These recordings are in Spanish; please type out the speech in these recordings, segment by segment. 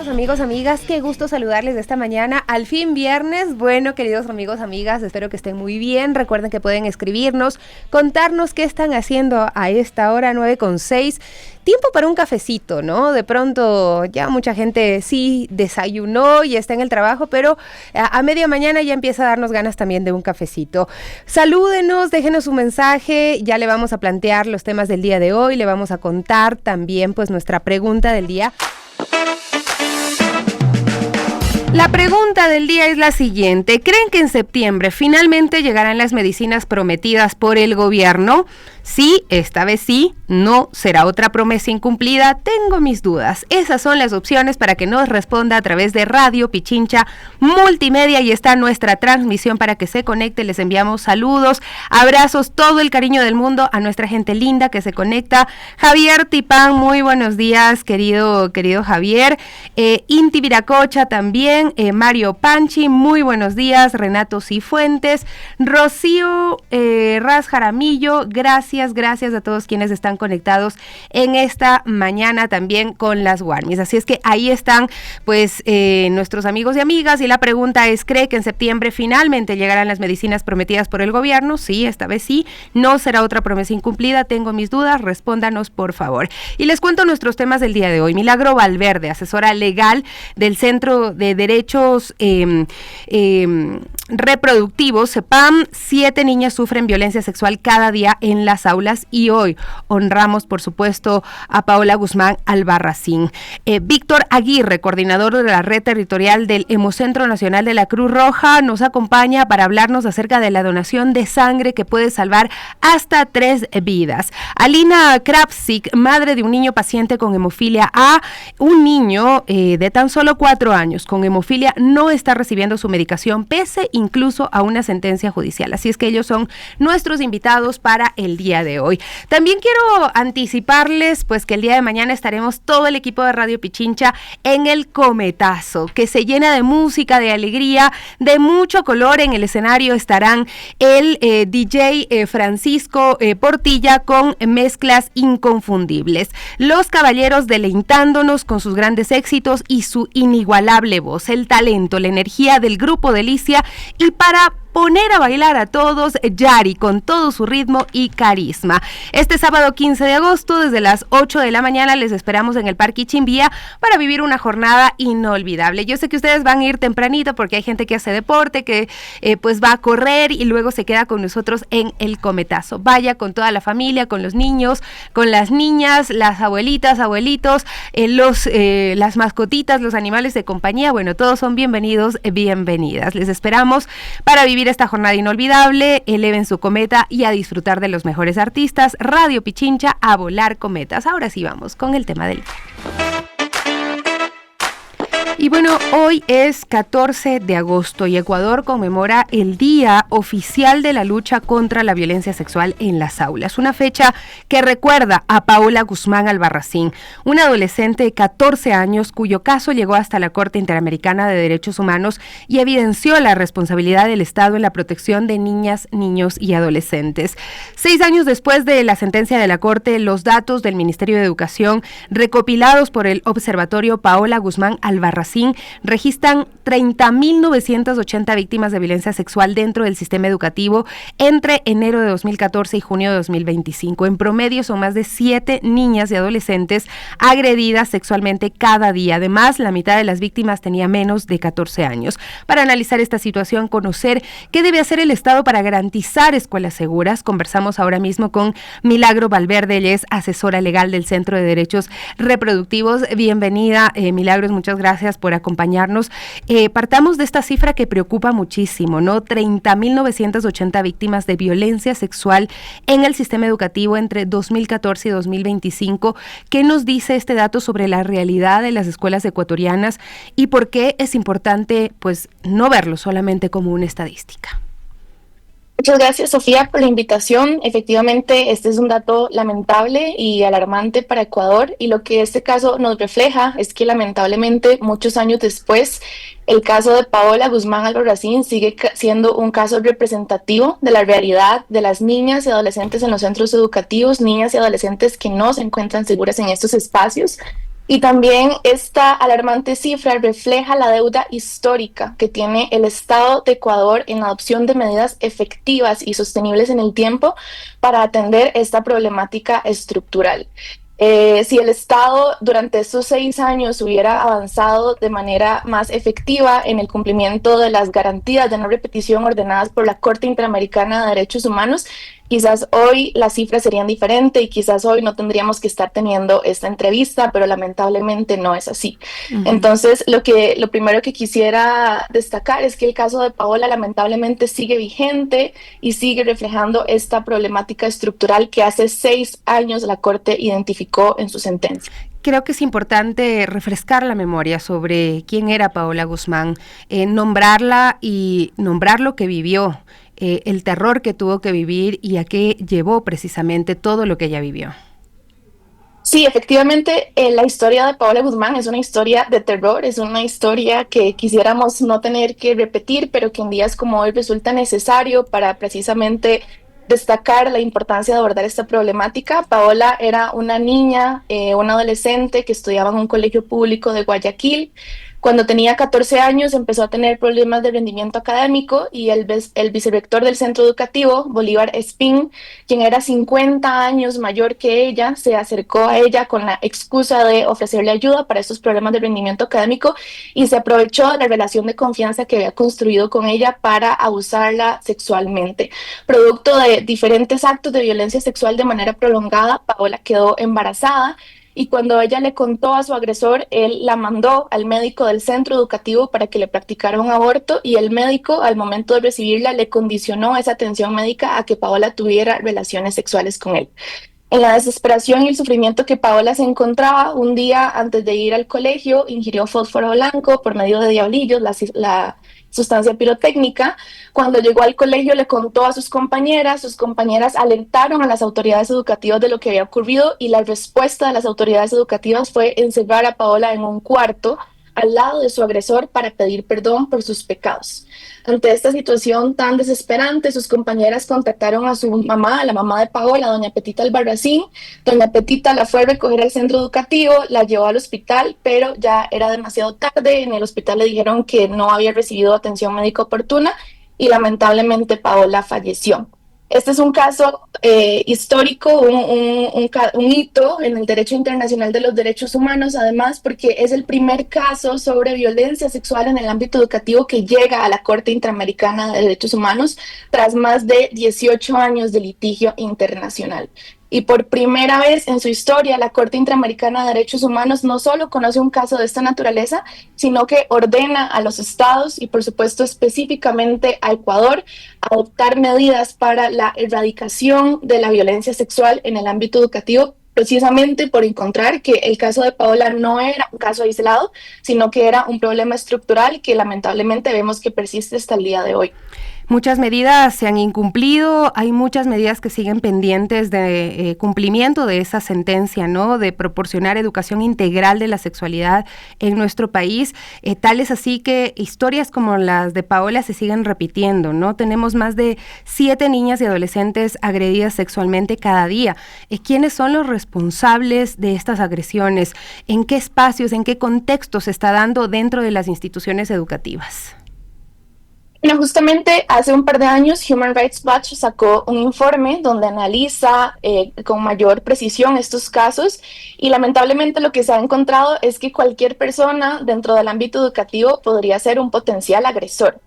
queridos amigos, amigas, qué gusto saludarles de esta mañana, al fin viernes. Bueno, queridos amigos, amigas, espero que estén muy bien. Recuerden que pueden escribirnos, contarnos qué están haciendo a esta hora, 9:06. Tiempo para un cafecito, ¿no? De pronto ya mucha gente sí desayunó y está en el trabajo, pero a media mañana ya empieza a darnos ganas también de un cafecito. Salúdenos, déjenos su mensaje, ya le vamos a plantear los temas del día de hoy, le vamos a contar también pues nuestra pregunta del día. La pregunta del día es la siguiente: ¿creen que en septiembre finalmente llegarán las medicinas prometidas por el gobierno? Sí, esta vez sí, no, será otra promesa incumplida, tengo mis dudas. Esas son las opciones para que nos responda a través de Radio Pichincha Multimedia, y está nuestra transmisión para que se conecte. Les enviamos saludos, abrazos, todo el cariño del mundo a nuestra gente linda que se conecta. Javier Tipán, muy buenos días, querido Javier. Inti Viracocha también, Mario Panchi, muy buenos días. Renato Cifuentes, Rocío Ras Jaramillo, gracias a todos quienes están conectados en esta mañana también con las Warmis. Así es que ahí están pues nuestros amigos y amigas, y la pregunta es: ¿cree que en septiembre finalmente llegarán las medicinas prometidas por el gobierno? Sí, esta vez sí, no será otra promesa incumplida, tengo mis dudas, respóndanos por favor. Y les cuento nuestros temas del día de hoy. Milagro Valverde, asesora legal del Centro de Derechos Reproductivos, CEPAM. 7 niñas sufren violencia sexual cada día en las aulas, y hoy honramos, por supuesto, a Paola Guzmán Albarracín. Víctor Aguirre, coordinador de la red territorial del Hemocentro Nacional de la Cruz Roja, nos acompaña para hablarnos acerca de la donación de sangre que puede salvar hasta 3 vidas. Alina Krapsik, madre de un niño paciente con hemofilia A. Un niño de tan solo 4 años con hemofilia no está recibiendo su medicación, pese incluso a una sentencia judicial. Así es que ellos son nuestros invitados para el día de hoy. También quiero anticiparles pues que el día de mañana estaremos todo el equipo de Radio Pichincha en el Cometazo, que se llena de música, de alegría, de mucho color. En el escenario estarán el DJ Francisco Portilla con mezclas inconfundibles. Los caballeros deleitándonos con sus grandes éxitos y su inigualable voz, el talento, la energía del grupo Delicia, y para poner a bailar a todos, Yari, con todo su ritmo y carisma. Este sábado 15 de agosto, desde las 8 de la mañana, les esperamos en el Parque Ichimbía para vivir una jornada inolvidable. Yo sé que ustedes van a ir tempranito porque hay gente que hace deporte, que pues va a correr y luego se queda con nosotros en el Cometazo. Vaya con toda la familia, con los niños, con las niñas, las abuelitas, abuelitos, las mascotitas, los animales de compañía. Bueno, todos son bienvenidos, bienvenidas. Les esperamos para vivir esta jornada inolvidable. Eleven su cometa y a disfrutar de los mejores artistas. Radio Pichincha, a volar cometas. Ahora sí vamos con el tema del día. Y bueno, hoy es 14 de agosto y Ecuador conmemora el Día Oficial de la Lucha contra la Violencia Sexual en las Aulas. Una fecha que recuerda a Paola Guzmán Albarracín, una adolescente de 14 años cuyo caso llegó hasta la Corte Interamericana de Derechos Humanos y evidenció la responsabilidad del Estado en la protección de niñas, niños y adolescentes. 6 años después de la sentencia de la Corte, los datos del Ministerio de Educación recopilados por el Observatorio Paola Guzmán Albarracín registran 30.980 víctimas de violencia sexual dentro del sistema educativo entre enero de 2014 y junio de 2025. En promedio son más de 7 niñas y adolescentes agredidas sexualmente cada día. Además, la mitad de las víctimas tenía menos de 14 años. Para analizar esta situación, conocer qué debe hacer el Estado para garantizar escuelas seguras, conversamos ahora mismo con Milagro Valverde. Ella es asesora legal del Centro de Derechos Reproductivos. Bienvenida, Milagros, muchas gracias por acompañarnos. Partamos de esta cifra que preocupa muchísimo, ¿no? 30.980 víctimas de violencia sexual en el sistema educativo entre 2014 y 2025. ¿Qué nos dice este dato sobre la realidad de las escuelas ecuatorianas y por qué es importante, pues, no verlo solamente como una estadística? Muchas gracias, Sofía, por la invitación. Efectivamente, este es un dato lamentable y alarmante para Ecuador, y lo que este caso nos refleja es que lamentablemente muchos años después el caso de Paola Guzmán Albarracín sigue siendo un caso representativo de la realidad de las niñas y adolescentes en los centros educativos, niñas y adolescentes que no se encuentran seguras en estos espacios. Y también esta alarmante cifra refleja la deuda histórica que tiene el Estado de Ecuador en la adopción de medidas efectivas y sostenibles en el tiempo para atender esta problemática estructural. Si el Estado durante estos 6 años hubiera avanzado de manera más efectiva en el cumplimiento de las garantías de no repetición ordenadas por la Corte Interamericana de Derechos Humanos, quizás hoy las cifras serían diferentes y quizás hoy no tendríamos que estar teniendo esta entrevista, pero lamentablemente no es así. Entonces, lo primero que quisiera destacar es que el caso de Paola lamentablemente sigue vigente y sigue reflejando esta problemática estructural que hace 6 años la Corte identificó en su sentencia. Creo que es importante refrescar la memoria sobre quién era Paola Guzmán, nombrarla y nombrar lo que vivió, el terror que tuvo que vivir y a qué llevó precisamente todo lo que ella vivió. Sí, efectivamente, la historia de Paola Guzmán es una historia de terror, es una historia que quisiéramos no tener que repetir, pero que en días como hoy resulta necesario para precisamente destacar la importancia de abordar esta problemática. Paola era una niña, una adolescente que estudiaba en un colegio público de Guayaquil. Cuando tenía 14 años empezó a tener problemas de rendimiento académico y el vicerrector del centro educativo, Bolívar Espín, quien era 50 años mayor que ella, se acercó a ella con la excusa de ofrecerle ayuda para estos problemas de rendimiento académico y se aprovechó de la relación de confianza que había construido con ella para abusarla sexualmente. Producto de diferentes actos de violencia sexual de manera prolongada, Paola quedó embarazada y cuando ella le contó a su agresor, él la mandó al médico del centro educativo para que le practicara un aborto y el médico al momento de recibirla le condicionó esa atención médica a que Paola tuviera relaciones sexuales con él. En la desesperación y el sufrimiento que Paola se encontraba, un día antes de ir al colegio, ingirió fósforo blanco por medio de diablillos, la sustancia pirotécnica. Cuando llegó al colegio le contó a sus compañeras alertaron a las autoridades educativas de lo que había ocurrido y la respuesta de las autoridades educativas fue encerrar a Paola en un cuarto al lado de su agresor para pedir perdón por sus pecados. Ante esta situación tan desesperante, sus compañeras contactaron a su mamá, a la mamá de Paola, doña Petita Albarracín. Doña Petita la fue a recoger al centro educativo, la llevó al hospital, pero ya era demasiado tarde. En el hospital le dijeron que no había recibido atención médica oportuna y lamentablemente Paola falleció. Este es un caso histórico, un hito en el derecho internacional de los derechos humanos, además porque es el primer caso sobre violencia sexual en el ámbito educativo que llega a la Corte Interamericana de Derechos Humanos tras más de 18 años de litigio internacional. Y por primera vez en su historia, la Corte Interamericana de Derechos Humanos no solo conoce un caso de esta naturaleza, sino que ordena a los estados y por supuesto específicamente a Ecuador adoptar medidas para la erradicación de la violencia sexual en el ámbito educativo, precisamente por encontrar que el caso de Paola no era un caso aislado, sino que era un problema estructural que lamentablemente vemos que persiste hasta el día de hoy. Muchas medidas se han incumplido, hay muchas medidas que siguen pendientes de cumplimiento de esa sentencia, ¿no? De proporcionar educación integral de la sexualidad en nuestro país. Tal es así que historias como las de Paola se siguen repitiendo, ¿no? Tenemos más de 7 niñas y adolescentes agredidas sexualmente cada día. ¿Quiénes son los responsables de estas agresiones? ¿En qué espacios, en qué contexto se está dando dentro de las instituciones educativas? Bueno, justamente hace un par de años Human Rights Watch sacó un informe donde analiza con mayor precisión estos casos y lamentablemente lo que se ha encontrado es que cualquier persona dentro del ámbito educativo podría ser un potencial agresor.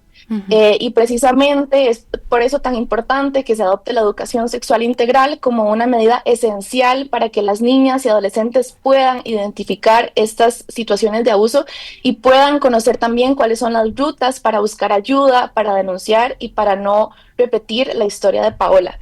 Y precisamente es por eso tan importante que se adopte la educación sexual integral como una medida esencial para que las niñas y adolescentes puedan identificar estas situaciones de abuso y puedan conocer también cuáles son las rutas para buscar ayuda, para denunciar y para no repetir la historia de Paola.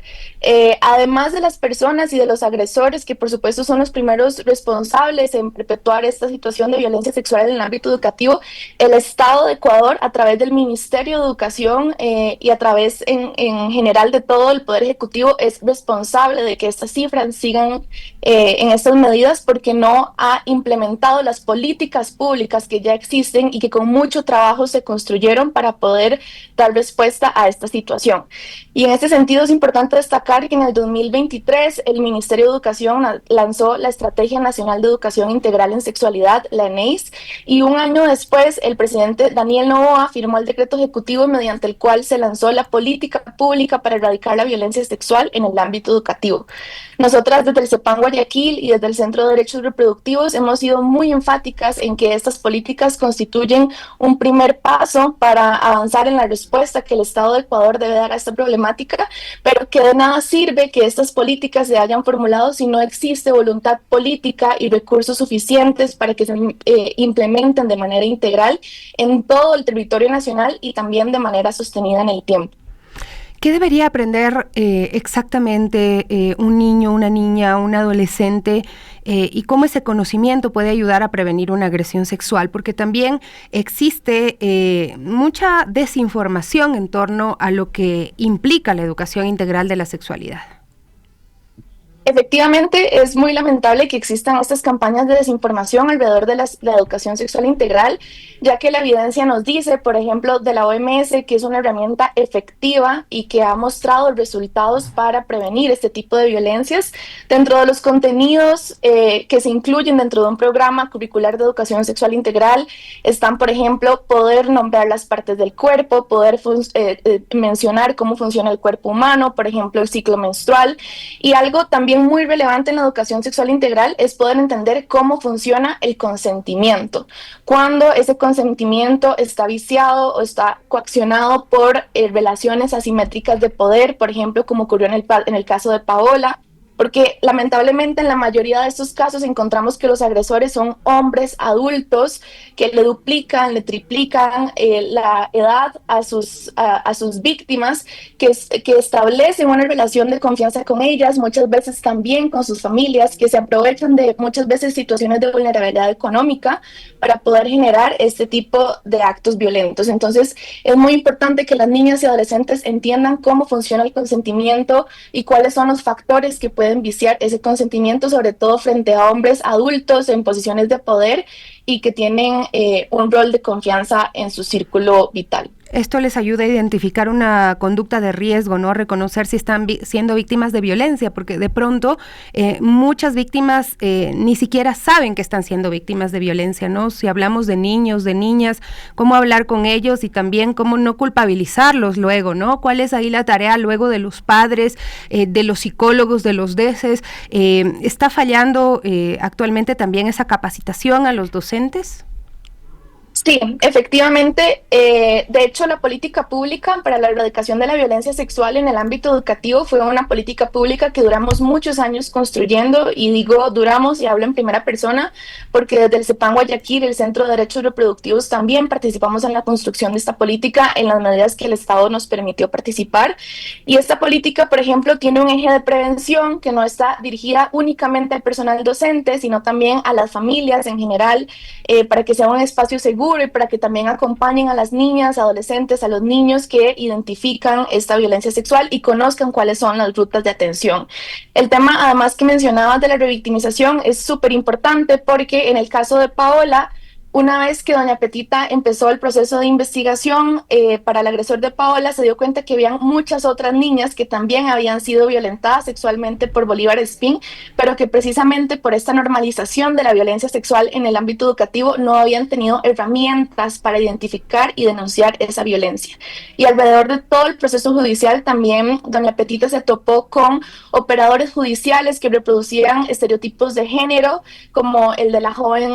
Además de las personas y de los agresores, que por supuesto son los primeros responsables en perpetuar esta situación de violencia sexual en el ámbito educativo, el Estado de Ecuador, a través del Ministerio de Educación y a través en general de todo el Poder Ejecutivo, es responsable de que estas cifras sigan en estas medidas porque no ha implementado las políticas públicas que ya existen y que con mucho trabajo se construyeron para poder dar respuesta a esta situación. Y en este sentido es importante destacar que en el 2023 el Ministerio de Educación lanzó la Estrategia Nacional de Educación Integral en Sexualidad, la ENEIS, y un año después el presidente Daniel Noboa firmó el decreto ejecutivo mediante el cual se lanzó la política pública para erradicar la violencia sexual en el ámbito educativo. Nosotras desde el CEPAM Guayaquil y desde el Centro de Derechos Reproductivos hemos sido muy enfáticas en que estas políticas constituyen un primer paso para avanzar en la respuesta que el Estado de Ecuador debe dar a esta problemática, pero que de nada sirve que estas políticas se hayan formulado si no existe voluntad política y recursos suficientes para que se implementen de manera integral en todo el territorio nacional y también de manera sostenida en el tiempo. ¿Qué debería aprender exactamente un niño, una niña, un adolescente y cómo ese conocimiento puede ayudar a prevenir una agresión sexual? Porque también existe mucha desinformación en torno a lo que implica la educación integral de la sexualidad. Efectivamente, es muy lamentable que existan estas campañas de desinformación alrededor de la educación sexual integral, ya que la evidencia nos dice, por ejemplo, de la OMS, que es una herramienta efectiva y que ha mostrado resultados para prevenir este tipo de violencias. Dentro de los contenidos que se incluyen dentro de un programa curricular de educación sexual integral están, por ejemplo, poder nombrar las partes del cuerpo, poder mencionar cómo funciona el cuerpo humano, por ejemplo, el ciclo menstrual, y algo también muy relevante en la educación sexual integral es poder entender cómo funciona el consentimiento. Cuando ese consentimiento está viciado o está coaccionado por relaciones asimétricas de poder, por ejemplo, como ocurrió en el caso de Paola, porque lamentablemente en la mayoría de estos casos encontramos que los agresores son hombres adultos que le duplican, le triplican la edad a sus víctimas, que establecen una relación de confianza con ellas, muchas veces también con sus familias, que se aprovechan de muchas veces situaciones de vulnerabilidad económica para poder generar este tipo de actos violentos. Entonces es muy importante que las niñas y adolescentes entiendan cómo funciona el consentimiento y cuáles son los factores que pueden viciar ese consentimiento, sobre todo frente a hombres adultos en posiciones de poder y que tienen un rol de confianza en su círculo vital. Esto les ayuda a identificar una conducta de riesgo, ¿no? Reconocer si están siendo víctimas de violencia, porque de pronto muchas víctimas ni siquiera saben que están siendo víctimas de violencia, ¿no? Si hablamos de niños, de niñas, cómo hablar con ellos y también cómo no culpabilizarlos luego, ¿no? ¿Cuál es ahí la tarea luego de los padres, de los psicólogos, de los DECES? ¿Está fallando actualmente también esa capacitación a los docentes? Sí, efectivamente. De hecho, la política pública para la erradicación de la violencia sexual en el ámbito educativo fue una política pública que duramos muchos años construyendo, y digo duramos y hablo en primera persona porque desde el CEPAM Guayaquil, el Centro de Derechos Reproductivos, también participamos en la construcción de esta política en las medidas que el Estado nos permitió participar. Y esta política, por ejemplo, tiene un eje de prevención que no está dirigida únicamente al personal docente, sino también a las familias en general, para que sea un espacio seguro y para que también acompañen a las niñas, adolescentes, a los niños que identifican esta violencia sexual y conozcan cuáles son las rutas de atención. El tema, además, que mencionabas de la revictimización es súper importante porque en el caso de Paola, una vez que doña Petita empezó el proceso de investigación para el agresor de Paola, se dio cuenta que habían muchas otras niñas que también habían sido violentadas sexualmente por Bolívar Espín, pero que precisamente por esta normalización de la violencia sexual en el ámbito educativo no habían tenido herramientas para identificar y denunciar esa violencia. Y alrededor de todo el proceso judicial también doña Petita se topó con operadores judiciales que reproducían estereotipos de género, como el de la joven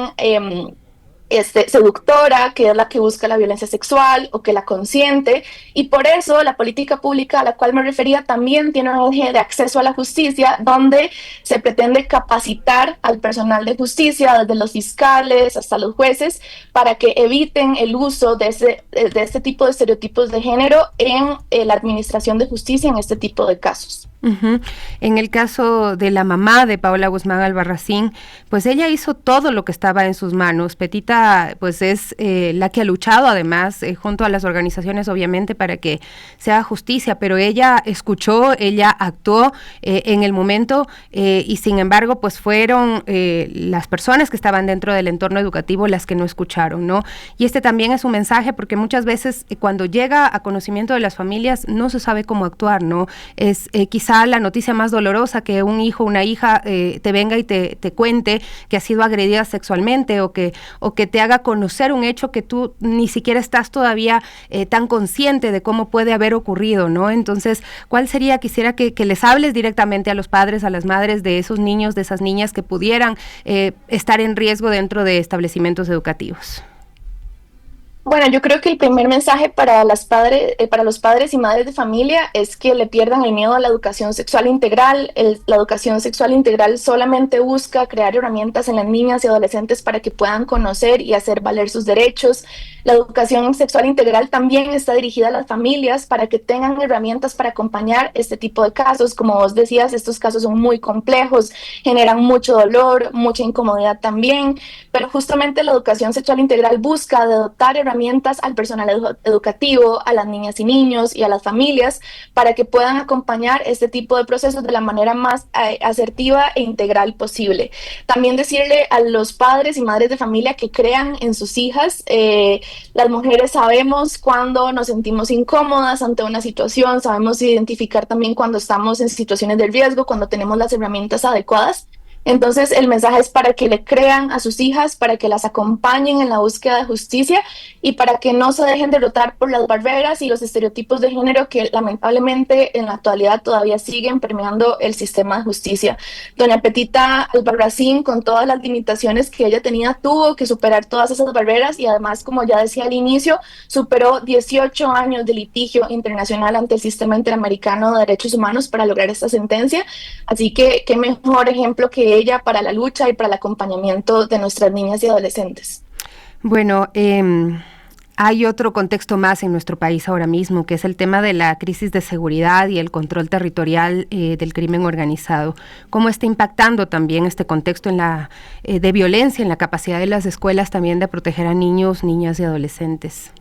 seductora, que es la que busca la violencia sexual o que la consiente, y por eso la política pública a la cual me refería también tiene un eje de acceso a la justicia, donde se pretende capacitar al personal de justicia, desde los fiscales hasta los jueces, para que eviten el uso de este tipo de estereotipos de género en la administración de justicia en este tipo de casos. Ujú. En el caso de la mamá de Paola Guzmán Albarracín, pues ella hizo todo lo que estaba en sus manos. Petita, pues es la que ha luchado además, junto a las organizaciones obviamente, para que se haga justicia, pero ella escuchó, ella actuó en el momento y sin embargo, pues fueron las personas que estaban dentro del entorno educativo las que no escucharon, ¿no? Y este también es un mensaje porque muchas veces cuando llega a conocimiento de las familias no se sabe cómo actuar, ¿no? Es quizá la noticia más dolorosa que un hijo o una hija te venga y te cuente que ha sido agredida sexualmente o que te haga conocer un hecho que tú ni siquiera estás todavía tan consciente de cómo puede haber ocurrido, ¿no? Entonces, ¿cuál sería? Quisiera que les hables directamente a los padres, a las madres de esos niños, de esas niñas que pudieran estar en riesgo dentro de establecimientos educativos. Bueno, yo creo que el primer mensaje para los padres y madres de familia es que le pierdan el miedo a la educación sexual integral. La educación sexual integral solamente busca crear herramientas en las niñas y adolescentes para que puedan conocer y hacer valer sus derechos. La educación sexual integral también está dirigida a las familias para que tengan herramientas para acompañar este tipo de casos. Como vos decías, estos casos son muy complejos, generan mucho dolor, mucha incomodidad también, pero justamente la educación sexual integral busca de dotar herramientas al personal educativo, a las niñas y niños y a las familias para que puedan acompañar este tipo de procesos de la manera más asertiva e integral posible. También decirle a los padres y madres de familia que crean en sus hijas. Las mujeres sabemos cuando nos sentimos incómodas ante una situación, sabemos identificar también cuando estamos en situaciones de riesgo, cuando tenemos las herramientas adecuadas. Entonces, el mensaje es para que le crean a sus hijas, para que las acompañen en la búsqueda de justicia y para que no se dejen derrotar por las barreras y los estereotipos de género que lamentablemente en la actualidad todavía siguen permeando el sistema de justicia. Doña Petita Albarracín, con todas las limitaciones que ella tenía, tuvo que superar todas esas barreras y además, como ya decía al inicio, superó 18 años de litigio internacional ante el Sistema Interamericano de Derechos Humanos para lograr esta sentencia. Así que qué mejor ejemplo que ella para la lucha y para el acompañamiento de nuestras niñas y adolescentes. Bueno, hay otro contexto más en nuestro país ahora mismo, que es el tema de la crisis de seguridad y el control territorial del crimen organizado. ¿Cómo está impactando también este contexto en de violencia en la capacidad de las escuelas también de proteger a niños, niñas y adolescentes?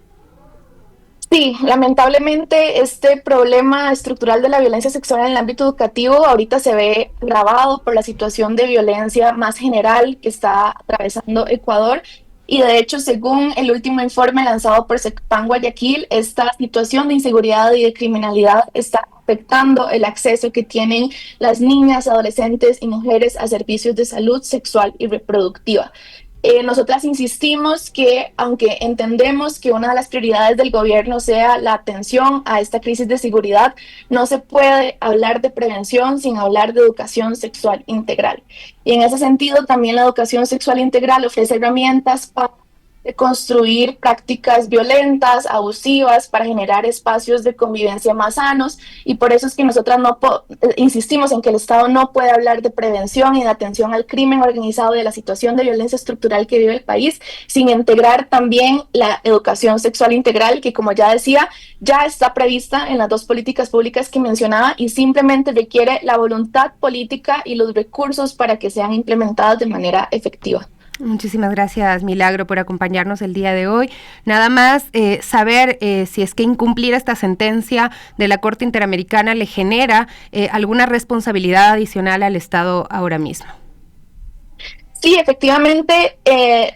Sí, lamentablemente este problema estructural de la violencia sexual en el ámbito educativo ahorita se ve agravado por la situación de violencia más general que está atravesando Ecuador. Y de hecho, según el último informe lanzado por SECPAN Guayaquil, esta situación de inseguridad y de criminalidad está afectando el acceso que tienen las niñas, adolescentes y mujeres a servicios de salud sexual y reproductiva. Nosotras insistimos que, aunque entendemos que una de las prioridades del gobierno sea la atención a esta crisis de seguridad, no se puede hablar de prevención sin hablar de educación sexual integral. Y en ese sentido, también la educación sexual integral ofrece herramientas para de construir prácticas violentas, abusivas, para generar espacios de convivencia más sanos, y por eso es que nosotras insistimos en que el Estado no puede hablar de prevención y de atención al crimen organizado y de la situación de violencia estructural que vive el país, sin integrar también la educación sexual integral, que como ya decía, ya está prevista en las dos políticas públicas que mencionaba y simplemente requiere la voluntad política y los recursos para que sean implementadas de manera efectiva. Muchísimas gracias, Milagro, por acompañarnos el día de hoy. Nada más saber si es que incumplir esta sentencia de la Corte Interamericana le genera alguna responsabilidad adicional al Estado ahora mismo. Sí, efectivamente,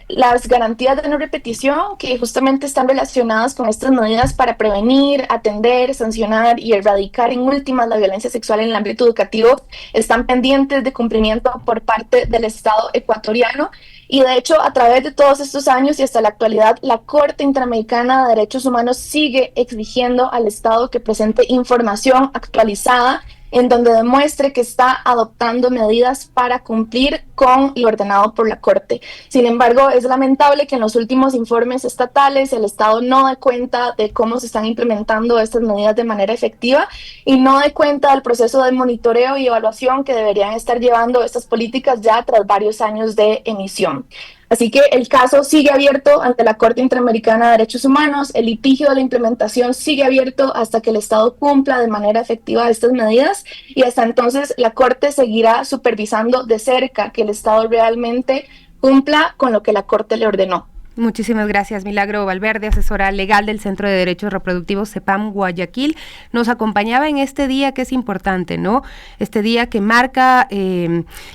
las garantías de no repetición que justamente están relacionadas con estas medidas para prevenir, atender, sancionar y erradicar en últimas la violencia sexual en el ámbito educativo están pendientes de cumplimiento por parte del Estado ecuatoriano. Y de hecho, a través de todos estos años y hasta la actualidad, la Corte Interamericana de Derechos Humanos sigue exigiendo al Estado que presente información actualizada en donde demuestre que está adoptando medidas para cumplir con lo ordenado por la Corte. Sin embargo, es lamentable que en los últimos informes estatales el Estado no dé cuenta de cómo se están implementando estas medidas de manera efectiva y no dé cuenta del proceso de monitoreo y evaluación que deberían estar llevando estas políticas ya tras varios años de emisión. Así que el caso sigue abierto ante la Corte Interamericana de Derechos Humanos, el litigio de la implementación sigue abierto hasta que el Estado cumpla de manera efectiva estas medidas y hasta entonces la Corte seguirá supervisando de cerca que el Estado realmente cumpla con lo que la Corte le ordenó. Muchísimas gracias, Milagro Valverde, asesora legal del Centro de Derechos Reproductivos CEPAM Guayaquil. Nos acompañaba en este día que es importante, ¿no? Este día que marca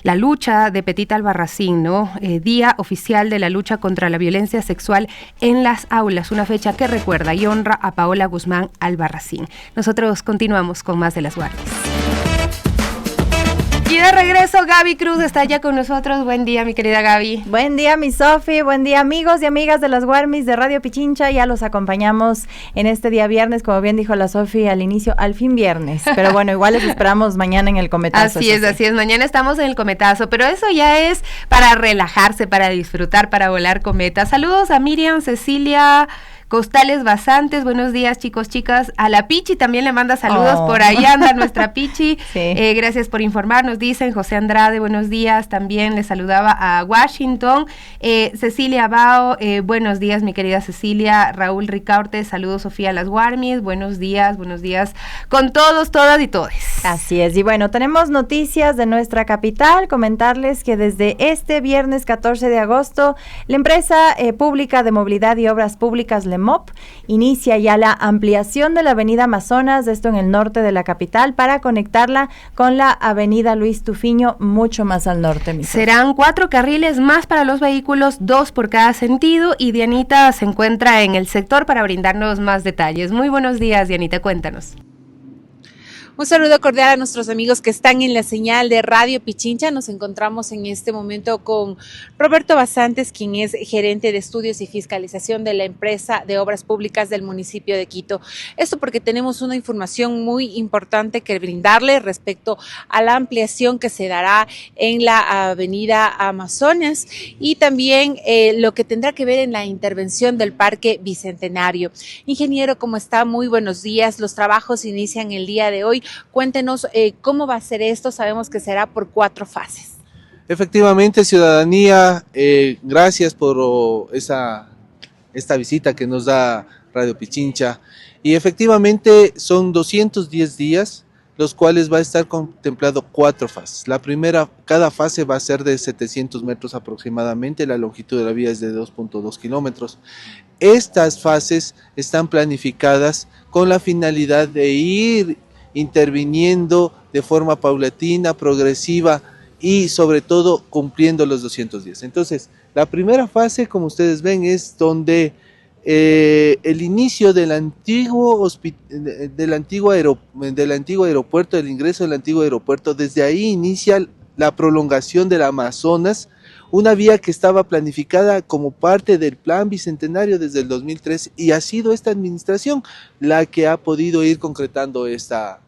la lucha de Petita Albarracín, ¿no? Día oficial de la lucha contra la violencia sexual en las aulas, una fecha que recuerda y honra a Paola Guzmán Albarracín. Nosotros continuamos con más de Las Guardias. Y de regreso, Gaby Cruz está ya con nosotros. Buen día, mi querida Gaby. Buen día, mi Sofi. Buen día, amigos y amigas de las Guarmis de Radio Pichincha. Ya los acompañamos en este día viernes, como bien dijo la Sofi al inicio, al fin viernes. Pero bueno, igual les esperamos mañana en el cometazo. Así es. Mañana estamos en el cometazo, pero eso ya es para relajarse, para disfrutar, para volar cometas. Saludos a Miriam, Cecilia Costales Basantes, buenos días, chicos, chicas. A la Pichi también le manda saludos, por ahí anda nuestra Pichi. Sí. Gracias por informarnos, dicen. José Andrade, buenos días, también le saludaba a Washington. Cecilia Bao, buenos días, mi querida Cecilia. Raúl Ricaurte, saludos, Sofía Las Guarmis, buenos días con todos, todas y todes. Así es, y bueno, tenemos noticias de nuestra capital, comentarles que desde este viernes 14 de agosto, la empresa pública de movilidad y obras públicas, MOP, inicia ya la ampliación de la avenida Amazonas, esto en el norte de la capital, para conectarla con la avenida Luis Tufiño, mucho más al norte. Serán 4 carriles más para los vehículos, 2 por cada sentido, y Dianita se encuentra en el sector para brindarnos más detalles. Muy buenos días, Dianita, cuéntanos. Un saludo cordial a nuestros amigos que están en la señal de Radio Pichincha. Nos encontramos en este momento con Roberto Basantes, quien es gerente de estudios y fiscalización de la empresa de obras públicas del municipio de Quito. Esto porque tenemos una información muy importante que brindarle respecto a la ampliación que se dará en la avenida Amazonas y también lo que tendrá que ver en la intervención del Parque Bicentenario. Ingeniero, ¿cómo está? Muy buenos días. Los trabajos inician el día de hoy. Cuéntenos cómo va a ser esto. Sabemos que será por 4 fases. Efectivamente, ciudadanía, gracias por esta visita que nos da Radio Pichincha. Y efectivamente son 210 días, los cuales va a estar contemplado 4 fases. La primera, cada fase va a ser de 700 metros aproximadamente, la longitud de la vía es de 2.2 kilómetros. Estas fases están planificadas con la finalidad de ir interviniendo de forma paulatina, progresiva y sobre todo cumpliendo los 210. Entonces, la primera fase, como ustedes ven, es donde el inicio del antiguo aeropuerto, el ingreso del antiguo aeropuerto, desde ahí inicia la prolongación del Amazonas, una vía que estaba planificada como parte del Plan Bicentenario desde el 2003 y ha sido esta administración la que ha podido ir concretando esta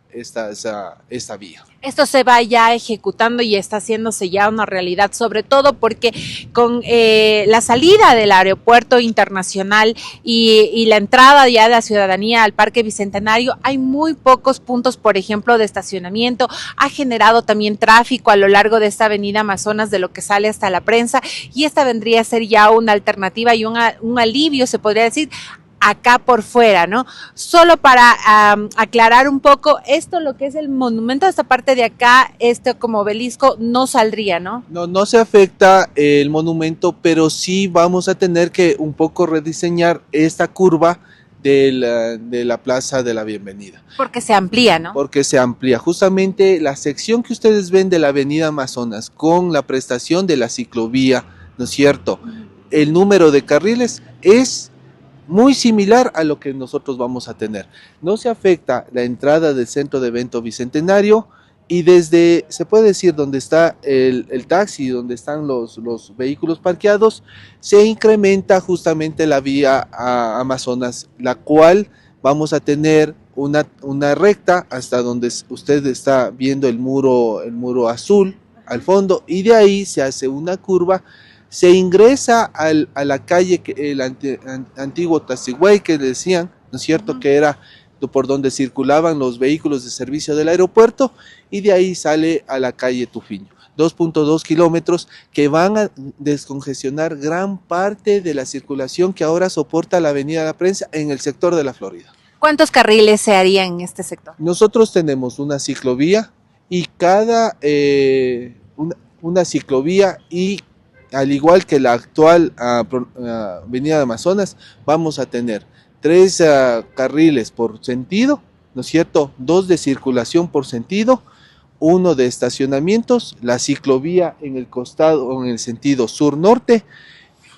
vía. Esto se va ya ejecutando y está haciéndose ya una realidad, sobre todo porque con la salida del aeropuerto internacional y la entrada ya de la ciudadanía al Parque Bicentenario, hay muy pocos puntos, por ejemplo, de estacionamiento. Ha generado también tráfico a lo largo de esta avenida Amazonas, de lo que sale hasta la Prensa, y esta vendría a ser ya una alternativa y un alivio, se podría decir, acá por fuera, ¿no? Solo para aclarar un poco, esto lo que es el monumento de esta parte de acá, como obelisco, no saldría, ¿no? No se afecta el monumento, pero sí vamos a tener que un poco rediseñar esta curva de la Plaza de la Bienvenida. Porque se amplía, ¿no? Porque se amplía. Justamente la sección que ustedes ven de la Avenida Amazonas con la prestación de la ciclovía, ¿no es cierto? El número de carriles es muy similar a lo que nosotros vamos a tener. No se afecta la entrada del centro de evento Bicentenario y desde, se puede decir, donde está el taxi, donde están los vehículos parqueados, se incrementa justamente la vía a Amazonas, la cual vamos a tener una recta hasta donde usted está viendo el muro azul al fondo, y de ahí se hace una curva. Se ingresa a la calle, el antiguo Tacigüey, que decían, ¿no es cierto?, que era por donde circulaban los vehículos de servicio del aeropuerto, y de ahí sale a la calle Tufiño. 2.2 kilómetros que van a descongestionar gran parte de la circulación que ahora soporta la Avenida de la Prensa en el sector de la Florida. ¿Cuántos carriles se harían en este sector? Nosotros tenemos una ciclovía y una ciclovía y al igual que la actual Avenida de Amazonas, vamos a tener 3 carriles por sentido, ¿no es cierto? 2 de circulación por sentido, 1 de estacionamientos, la ciclovía en el costado o en el sentido sur-norte,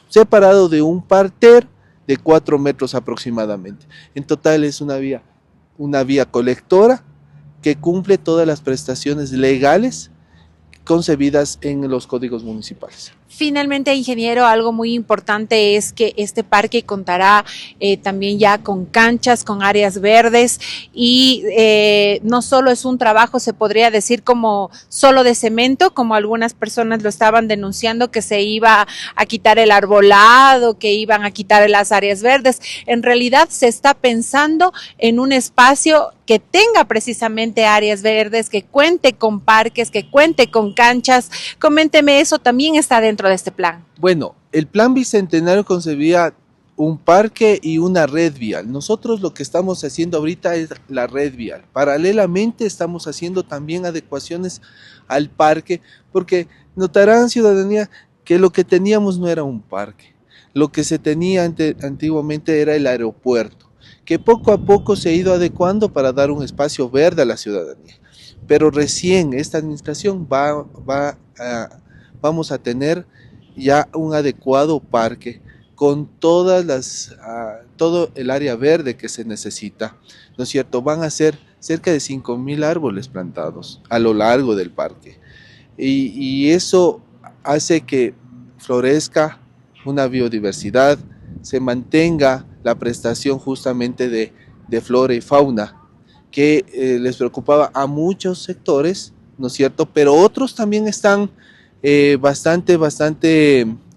separado de un parter de 4 metros aproximadamente. En total es una vía colectora que cumple todas las prestaciones legales concebidas en los códigos municipales. Finalmente, ingeniero, algo muy importante es que este parque contará también ya con canchas, con áreas verdes y no solo es un trabajo, se podría decir como solo de cemento, como algunas personas lo estaban denunciando, que se iba a quitar el arbolado, que iban a quitar las áreas verdes. En realidad se está pensando en un espacio que tenga precisamente áreas verdes, que cuente con parques, que cuente con canchas. Coménteme, eso también está dentro de este plan. Bueno, el plan bicentenario concebía un parque y una red vial. Nosotros lo que estamos haciendo ahorita es la red vial. Paralelamente estamos haciendo también adecuaciones al parque, porque notarán, ciudadanía, que lo que teníamos no era un parque. Lo que se tenía antiguamente era el aeropuerto, que poco a poco se ha ido adecuando para dar un espacio verde a la ciudadanía. Pero recién esta administración vamos a tener ya un adecuado parque con todo el área verde que se necesita, ¿no es cierto? Van a ser cerca de 5,000 árboles plantados a lo largo del parque y eso hace que florezca una biodiversidad, se mantenga la prestación justamente de flora y fauna que les preocupaba a muchos sectores, ¿no es cierto? Pero otros también están bastante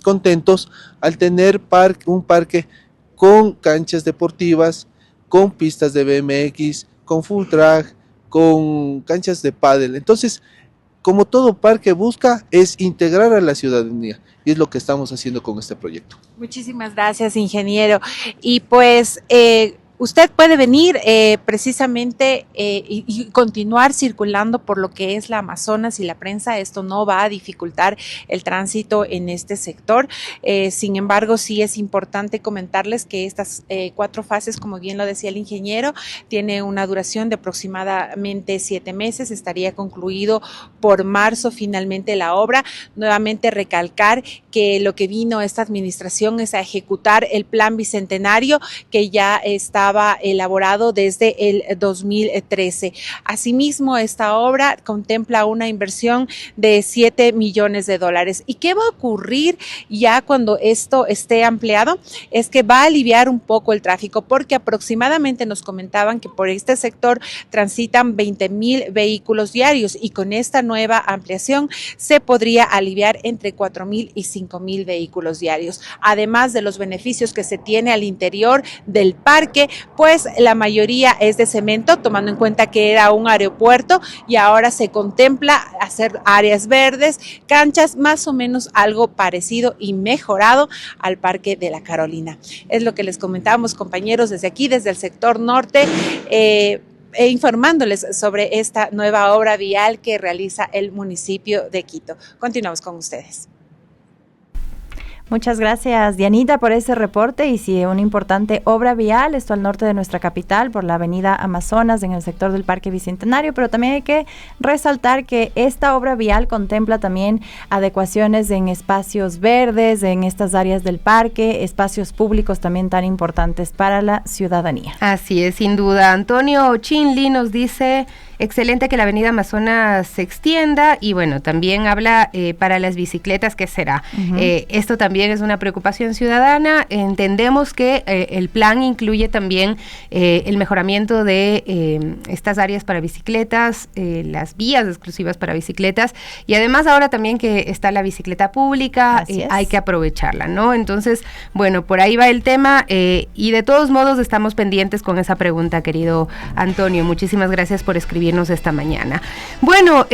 contentos al tener un parque con canchas deportivas, con pistas de BMX, con full track, con canchas de pádel. Entonces, como todo parque busca, es integrar a la ciudadanía y es lo que estamos haciendo con este proyecto. Muchísimas gracias, ingeniero. Y pues usted puede venir precisamente y continuar circulando por lo que es la Amazonas y la Prensa. Esto no va a dificultar el tránsito en este sector. Sin embargo, sí es importante comentarles que estas 4 fases, como bien lo decía el ingeniero, tiene una duración de aproximadamente 7 meses. Estaría concluido por marzo finalmente la obra. Nuevamente recalcar que lo que vino esta administración es a ejecutar el plan bicentenario que ya estaba elaborado desde el 2013. Asimismo, esta obra contempla una inversión de $7 millones. ¿Y qué va a ocurrir ya cuando esto esté ampliado? Es que va a aliviar un poco el tráfico, porque aproximadamente nos comentaban que por este sector transitan 20,000 vehículos diarios y con esta nueva ampliación se podría aliviar entre 4,000 y 5,000 vehículos diarios. Además de los beneficios que se tiene al interior del parque, pues la mayoría es de cemento, tomando en cuenta que era un aeropuerto y ahora se contempla hacer áreas verdes, canchas, más o menos algo parecido y mejorado al Parque de la Carolina. Es lo que les comentábamos, compañeros, desde aquí, desde el sector norte, informándoles sobre esta nueva obra vial que realiza el municipio de Quito. Continuamos con ustedes. Muchas gracias, Dianita, por ese reporte. Y sí, una importante obra vial, esto al norte de nuestra capital, por la avenida Amazonas, en el sector del Parque Bicentenario, pero también hay que resaltar que esta obra vial contempla también adecuaciones en espacios verdes, en estas áreas del parque, espacios públicos también tan importantes para la ciudadanía. Así es, sin duda. Antonio Chinli nos dice: excelente que la avenida Amazonas se extienda, y bueno, también habla para las bicicletas, ¿qué será? Esto también es una preocupación ciudadana. Entendemos que el plan incluye también el mejoramiento de estas áreas para bicicletas, las vías exclusivas para bicicletas, y además ahora también que está la bicicleta pública, hay que aprovecharla, ¿no? Entonces, bueno, por ahí va el tema, y de todos modos estamos pendientes con esa pregunta, querido Antonio. Muchísimas gracias por escribir escribirnos esta mañana. Bueno,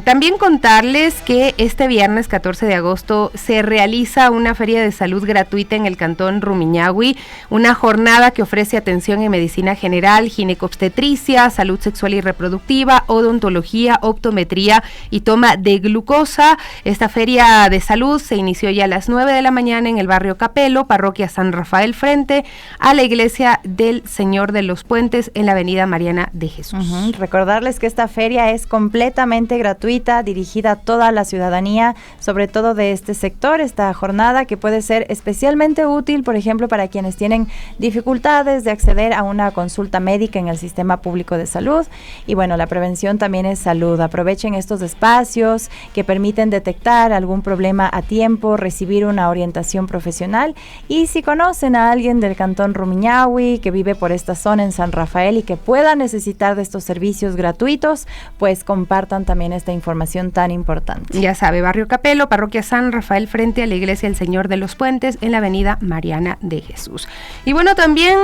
también contarles que este viernes 14 de agosto se realiza una feria de salud gratuita en el cantón Rumiñahui, una jornada que ofrece atención en medicina general, ginecobstetricia, salud sexual y reproductiva, odontología, optometría y toma de glucosa. Esta feria de salud se inició ya a las 9 de la mañana en el barrio Capelo, parroquia San Rafael, frente a la iglesia del Señor de los Puentes en la avenida Mariana de Jesús. Recordarles que esta feria es completamente gratuita, dirigida a toda la ciudadanía, sobre todo de este sector. Esta jornada que puede ser especialmente útil, por ejemplo, para quienes tienen dificultades de acceder a una consulta médica en el sistema público de salud. Y bueno, la prevención también es salud. Aprovechen estos espacios que permiten detectar algún problema a tiempo, recibir una orientación profesional, y si conocen a alguien del cantón Rumiñahui que vive por esta zona en San Rafael y que pueda necesitar de estos servicios gratuitos, pues compartan también esta información tan importante. Ya sabe, barrio Capelo, parroquia San Rafael, frente a la iglesia del Señor de los Puentes en la avenida Mariana de Jesús. Y bueno, también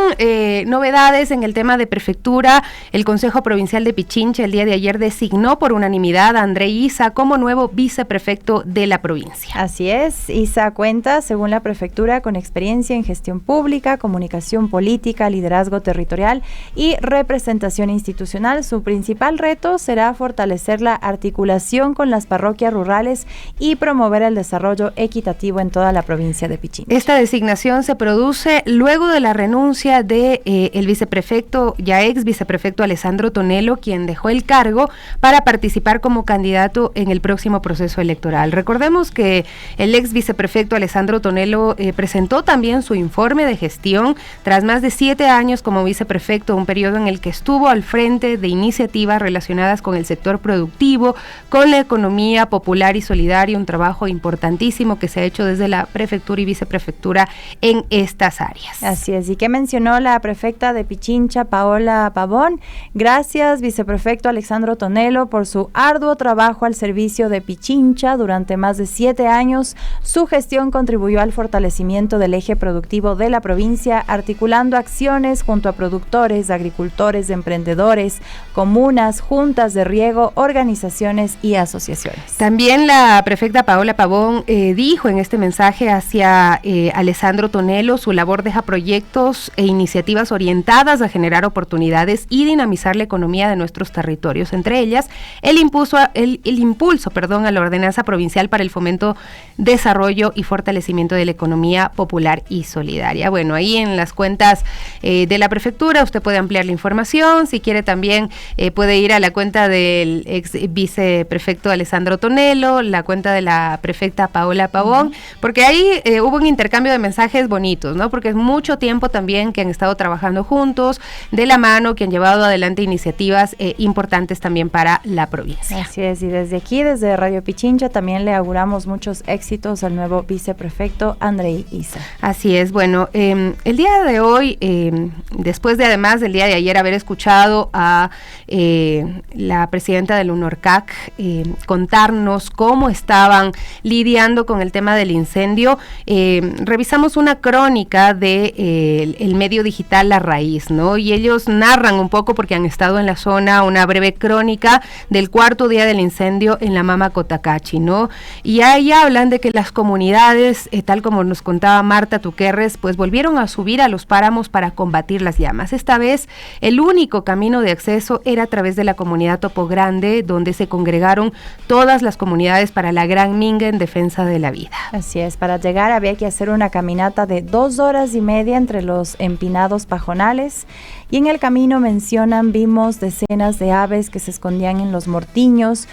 novedades en el tema de prefectura. El Consejo Provincial de Pichincha el día de ayer designó por unanimidad a André Isa como nuevo viceprefecto de la provincia. Así es, Isa cuenta, según la prefectura, con experiencia en gestión pública, comunicación política, liderazgo territorial y representación institucional. Su principal reto será fortalecer la articulación con las parroquias rurales y promover el desarrollo equitativo en toda la provincia de Pichincha. Esta designación se produce luego de la renuncia de el viceprefecto, ya ex viceprefecto Alessandro Tonelo, quien dejó el cargo para participar como candidato en el próximo proceso electoral. Recordemos que el ex viceprefecto Alessandro Tonelo presentó también su informe de gestión tras más de 7 años como viceprefecto, un periodo en el que estuvo al frente de iniciativas relacionadas con el sector productivo, con la economía popular y solidaria, un trabajo importantísimo que se ha hecho desde la prefectura y viceprefectura en estas áreas. Así es, y que mencionó la prefecta de Pichincha, Paola Pavón. Gracias, viceprefecto Alessandro Tonelo, por su arduo trabajo al servicio de Pichincha durante más de 7 años. Su gestión contribuyó al fortalecimiento del eje productivo de la provincia, articulando acciones junto a productores, agricultores, emprendedores, comunas, juntas de riego, organizaciones y asociaciones. También la prefecta Paola Pavón dijo en este mensaje hacia Alessandro Tonelo: su labor deja proyectos e iniciativas orientadas a generar oportunidades y dinamizar la economía de nuestros territorios, entre ellas el impulso a la ordenanza provincial para el fomento, desarrollo y fortalecimiento de la economía popular y solidaria. Bueno, ahí en las cuentas de la prefectura usted puede ampliar la información. Si quiere también puede ir a la cuenta del ex viceprefecto Alessandro Tonelo, la cuenta de la prefecta Paola Pavón, porque ahí hubo un intercambio de mensajes bonitos, ¿no? Porque es mucho tiempo también que han estado trabajando juntos, de la mano, que han llevado adelante iniciativas importantes también para la provincia. Así es, y desde aquí, desde Radio Pichincha, también le auguramos muchos éxitos al nuevo viceprefecto André Isa. Así es, bueno, el día de hoy, después de además del día de ayer haber escuchado a la presidenta del UNORCAC contarnos cómo estaban lidiando con el tema del incendio, revisamos una crónica de el medio digital La Raíz, ¿no? Y ellos narran un poco, porque han estado en la zona, una breve crónica del 4º día del incendio en la Mama Cotacachi, ¿no? Y ahí hablan de que las comunidades, tal como nos contaba Marta Tuquerres, pues volvieron a subir a los páramos para combatir las llamas. Esta vez el único camino de acceso era a través de la comunidad Topo Grande, donde se congregaron todas las comunidades para la Gran Minga en defensa de la vida. Así es, para llegar había que hacer una caminata de 2 horas y media entre los empinados pajonales, y en el camino, mencionan, vimos decenas de aves que se escondían en los mortiños,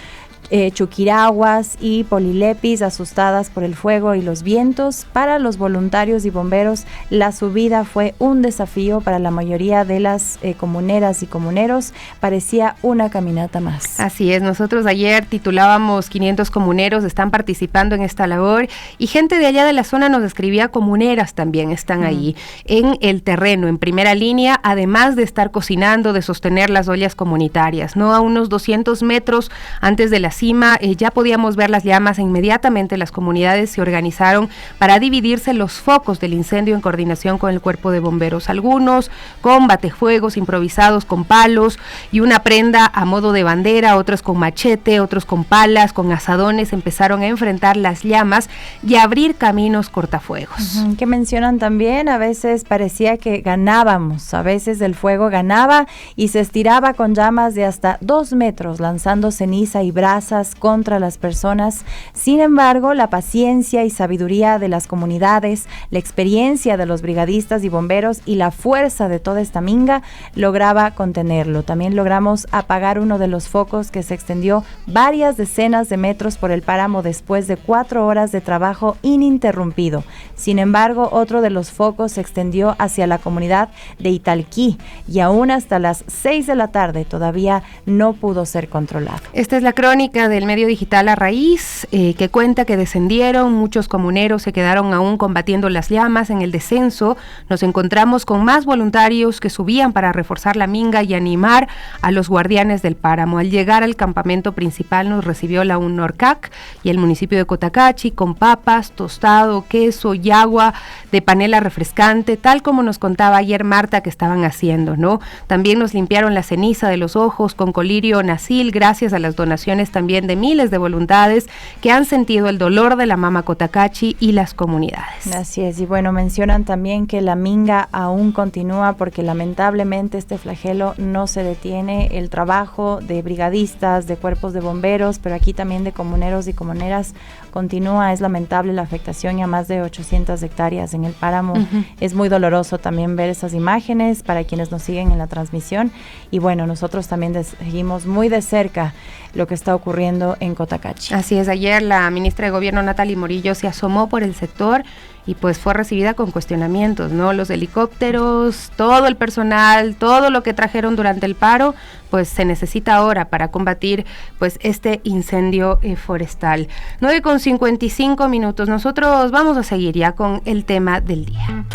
chuquiraguas y polilepis asustadas por el fuego y los vientos. Para los voluntarios y bomberos, la subida fue un desafío. Para la mayoría de las comuneras y comuneros parecía una caminata más. Así es, nosotros ayer titulábamos 500 comuneros están participando en esta labor, y gente de allá de la zona nos escribía: comuneras también están ahí en el terreno, en primera línea, además de estar cocinando, de sostener las ollas comunitarias, ¿no? A unos 200 metros antes de las cima ya podíamos ver las llamas e inmediatamente las comunidades se organizaron para dividirse los focos del incendio en coordinación con el cuerpo de bomberos, algunos con batefuegos improvisados con palos y una prenda a modo de bandera, otros con machete, otros con palas, con azadones, empezaron a enfrentar las llamas y a abrir caminos cortafuegos. Que mencionan también, a veces parecía que ganábamos, a veces el fuego ganaba y se estiraba con llamas de hasta 2 metros, lanzando ceniza y brasas contra las personas. Sin embargo, la paciencia y sabiduría de las comunidades, la experiencia de los brigadistas y bomberos y la fuerza de toda esta minga lograba contenerlo. También logramos apagar uno de los focos que se extendió varias decenas de metros por el páramo después de 4 horas de trabajo ininterrumpido. Sin embargo, otro de los focos se extendió hacia la comunidad de Italquí y aún hasta las 6 de la tarde todavía no pudo ser controlado. Esta es la crónica del medio digital A Raíz, que cuenta que descendieron, muchos comuneros se quedaron aún combatiendo las llamas. En el descenso nos encontramos con más voluntarios que subían para reforzar la minga y animar a los guardianes del páramo. Al llegar al campamento principal nos recibió la UNORCAC y el municipio de Cotacachi con papas, tostado, queso y agua de panela refrescante, tal como nos contaba ayer Marta que estaban haciendo, ¿no? También nos limpiaron la ceniza de los ojos con colirio nacil, gracias a las donaciones también de miles de voluntades que han sentido el dolor de la mama Cotacachi y las comunidades. Así es, y bueno, mencionan también que la minga aún continúa porque lamentablemente este flagelo no se detiene, el trabajo de brigadistas, de cuerpos de bomberos, pero aquí también de comuneros y comuneras continúa. Es lamentable la afectación y a más de 800 hectáreas en el páramo. Es muy doloroso también ver esas imágenes para quienes nos siguen en la transmisión y bueno, nosotros también seguimos muy de cerca lo que está ocurriendo en Cotacachi. Así es, ayer la ministra de Gobierno Natalie Morillo se asomó por el sector y pues fue recibida con cuestionamientos, ¿no? Los helicópteros, todo el personal, todo lo que trajeron durante el paro, pues se necesita ahora para combatir pues este incendio forestal. 9:55 nosotros vamos a seguir ya con el tema del día.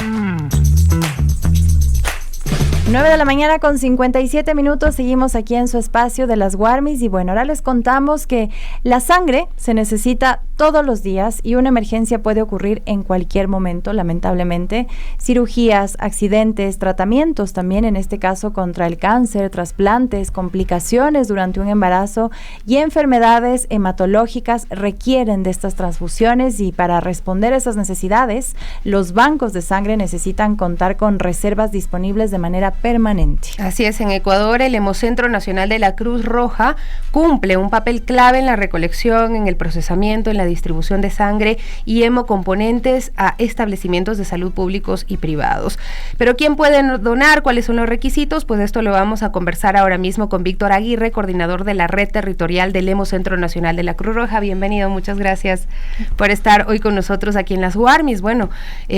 9 de la mañana con 57 minutos, seguimos aquí en su espacio de las Warmis y bueno, ahora les contamos que la sangre se necesita todos los días y una emergencia puede ocurrir en cualquier momento, lamentablemente. Cirugías, accidentes, tratamientos también, en este caso contra el cáncer, trasplantes, complicaciones durante un embarazo y enfermedades hematológicas requieren de estas transfusiones y para responder a esas necesidades, los bancos de sangre necesitan contar con reservas disponibles de manera permanente. Así es, en Ecuador el Hemocentro Nacional de la Cruz Roja cumple un papel clave en la recolección, en el procesamiento, en la distribución de sangre y hemocomponentes a establecimientos de salud públicos y privados. Pero ¿quién puede donar? ¿Cuáles son los requisitos? Pues esto lo vamos a conversar ahora mismo con Víctor Aguirre, coordinador de la red territorial del Hemocentro Nacional de la Cruz Roja. Bienvenido, muchas gracias por estar hoy con nosotros aquí en las Warmis. Bueno,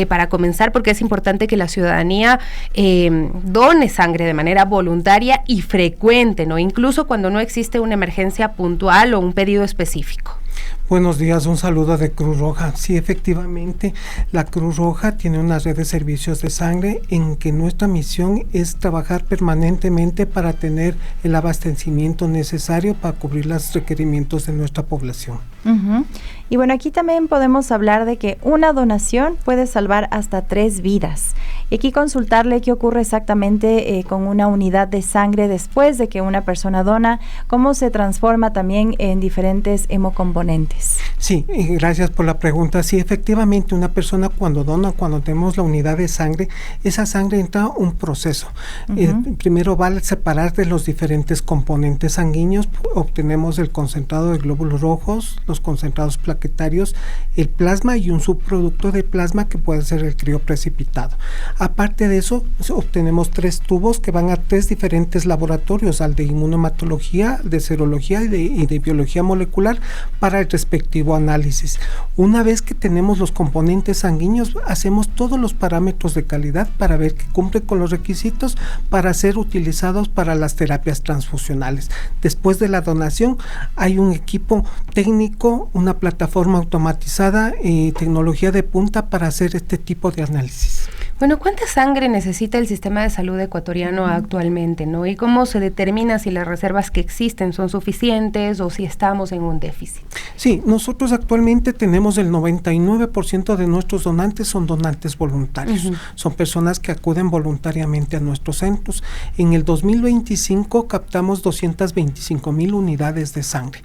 para comenzar, porque es importante que la ciudadanía done sangre de manera voluntaria y frecuente, ¿no? Incluso cuando no existe una emergencia puntual o un pedido específico. Buenos días, un saludo de Cruz Roja. Sí, efectivamente, la Cruz Roja tiene una red de servicios de sangre en que nuestra misión es trabajar permanentemente para tener el abastecimiento necesario para cubrir los requerimientos de nuestra población. Y bueno, aquí también podemos hablar de que una donación puede salvar hasta 3 vidas. Y aquí consultarle qué ocurre exactamente con una unidad de sangre después de que una persona dona, cómo se transforma también en diferentes hemocomponentes. Sí, gracias por la pregunta. Sí, efectivamente, una persona cuando dona, cuando tenemos la unidad de sangre, esa sangre entra a un proceso. Primero va a separar de los diferentes componentes sanguíneos, obtenemos el concentrado de glóbulos rojos, los concentrados plaquetarios, el plasma y un subproducto de plasma que puede ser el crioprecipitado. Aparte de eso, obtenemos 3 tubos que van a 3 diferentes laboratorios, al de inmunohematología, de serología y de biología molecular para el respectivo análisis. Una vez que tenemos los componentes sanguíneos, hacemos todos los parámetros de calidad para ver que cumple con los requisitos para ser utilizados para las terapias transfusionales. Después de la donación, hay un equipo técnico, una plataforma automatizada y tecnología de punta para hacer este tipo de análisis. Bueno, ¿cuánta sangre necesita el sistema de salud ecuatoriano actualmente, ¿no? ¿Y cómo se determina si las reservas que existen son suficientes o si estamos en un déficit? Sí, nosotros actualmente tenemos el 99% de nuestros donantes son donantes voluntarios. Son personas que acuden voluntariamente a nuestros centros. En el 2025 captamos 225,000 unidades de sangre.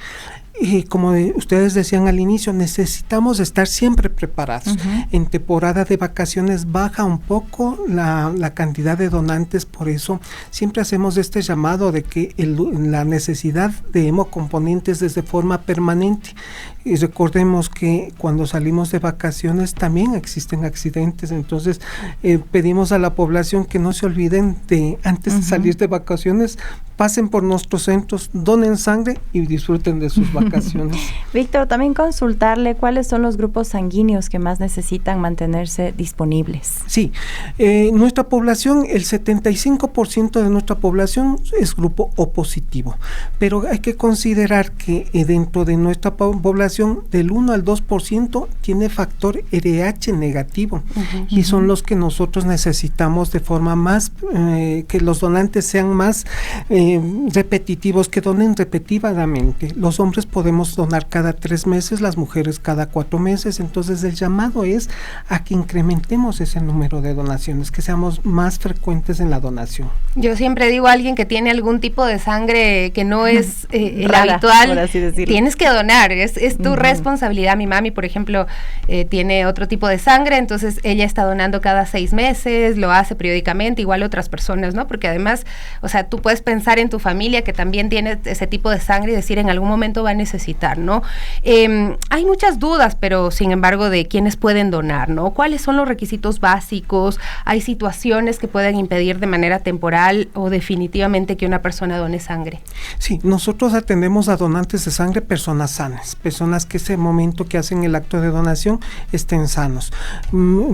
Y como ustedes decían al inicio, necesitamos estar siempre preparados. En temporada de vacaciones baja un poco la cantidad de donantes, por eso siempre hacemos este llamado de que la necesidad de hemocomponentes es de forma permanente. Y recordemos que cuando salimos de vacaciones también existen accidentes, entonces pedimos a la población que no se olviden de, antes de salir de vacaciones, pasen por nuestros centros, donen sangre y disfruten de sus vacaciones. Víctor, también consultarle cuáles son los grupos sanguíneos que más necesitan mantenerse disponibles. Sí, nuestra población, el 75% de nuestra población es grupo O positivo, pero hay que considerar que dentro de nuestra población del 1 al 2% tiene factor RH negativo y son los que nosotros necesitamos de forma más, que los donantes sean más repetitivos, que donen repetidamente. Los hombres podemos donar cada 3 meses, las mujeres cada 4 meses, entonces el llamado es a que incrementemos ese número de donaciones, que seamos más frecuentes en la donación. Yo siempre digo a alguien que tiene algún tipo de sangre que no es el rara, habitual, por así decirlo, tienes que donar, es tu responsabilidad. Mi mami, por ejemplo, tiene otro tipo de sangre, entonces ella está donando cada 6 meses, lo hace periódicamente, igual otras personas, ¿no? Porque además, o sea, tú puedes pensar en tu familia que también tiene ese tipo de sangre y decir en algún momento va a necesitar, ¿no? Hay muchas dudas, pero sin embargo, de quiénes pueden donar, ¿no? ¿Cuáles son los requisitos básicos? ¿Hay situaciones que pueden impedir de manera temporal o definitivamente que una persona done sangre? Sí, nosotros atendemos a donantes de sangre, personas sanas, personas que ese momento que hacen el acto de donación estén sanos.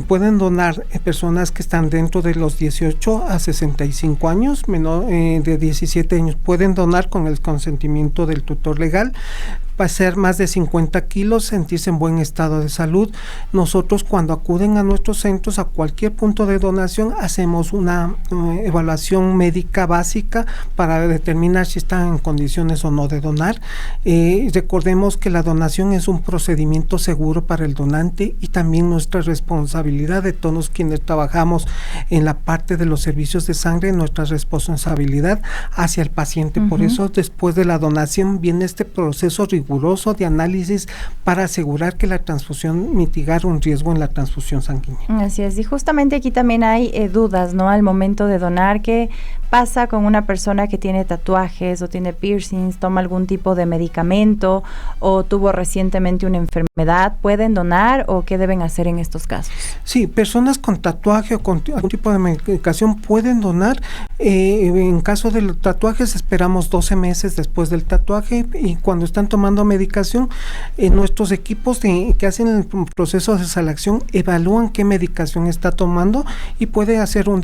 Pueden donar personas que están dentro de los 18 a 65 años, menor de 17 años, pueden donar con el consentimiento del tutor legal. Pasar más de 50 kilos, sentirse en buen estado de salud. Nosotros cuando acuden a nuestros centros, a cualquier punto de donación, hacemos una evaluación médica básica para determinar si están en condiciones o no de donar. Recordemos que la donación es un procedimiento seguro para el donante y también nuestra responsabilidad de todos quienes trabajamos en la parte de los servicios de sangre, nuestra responsabilidad hacia el paciente. Por eso después de la donación viene este proceso riguroso de análisis para asegurar que la transfusión mitigar un riesgo en la transfusión sanguínea. Así es, y justamente aquí también hay dudas, ¿no? Al momento de donar, ¿qué pasa con una persona que tiene tatuajes o tiene piercings, toma algún tipo de medicamento o tuvo recientemente una enfermedad? ¿Pueden donar o qué deben hacer en estos casos? Sí, personas con tatuaje o con algún tipo de medicación pueden donar. En caso de los tatuajes esperamos 12 meses después del tatuaje y cuando están tomando medicación, nuestros equipos que hacen el proceso de selección evalúan qué medicación está tomando y puede hacer un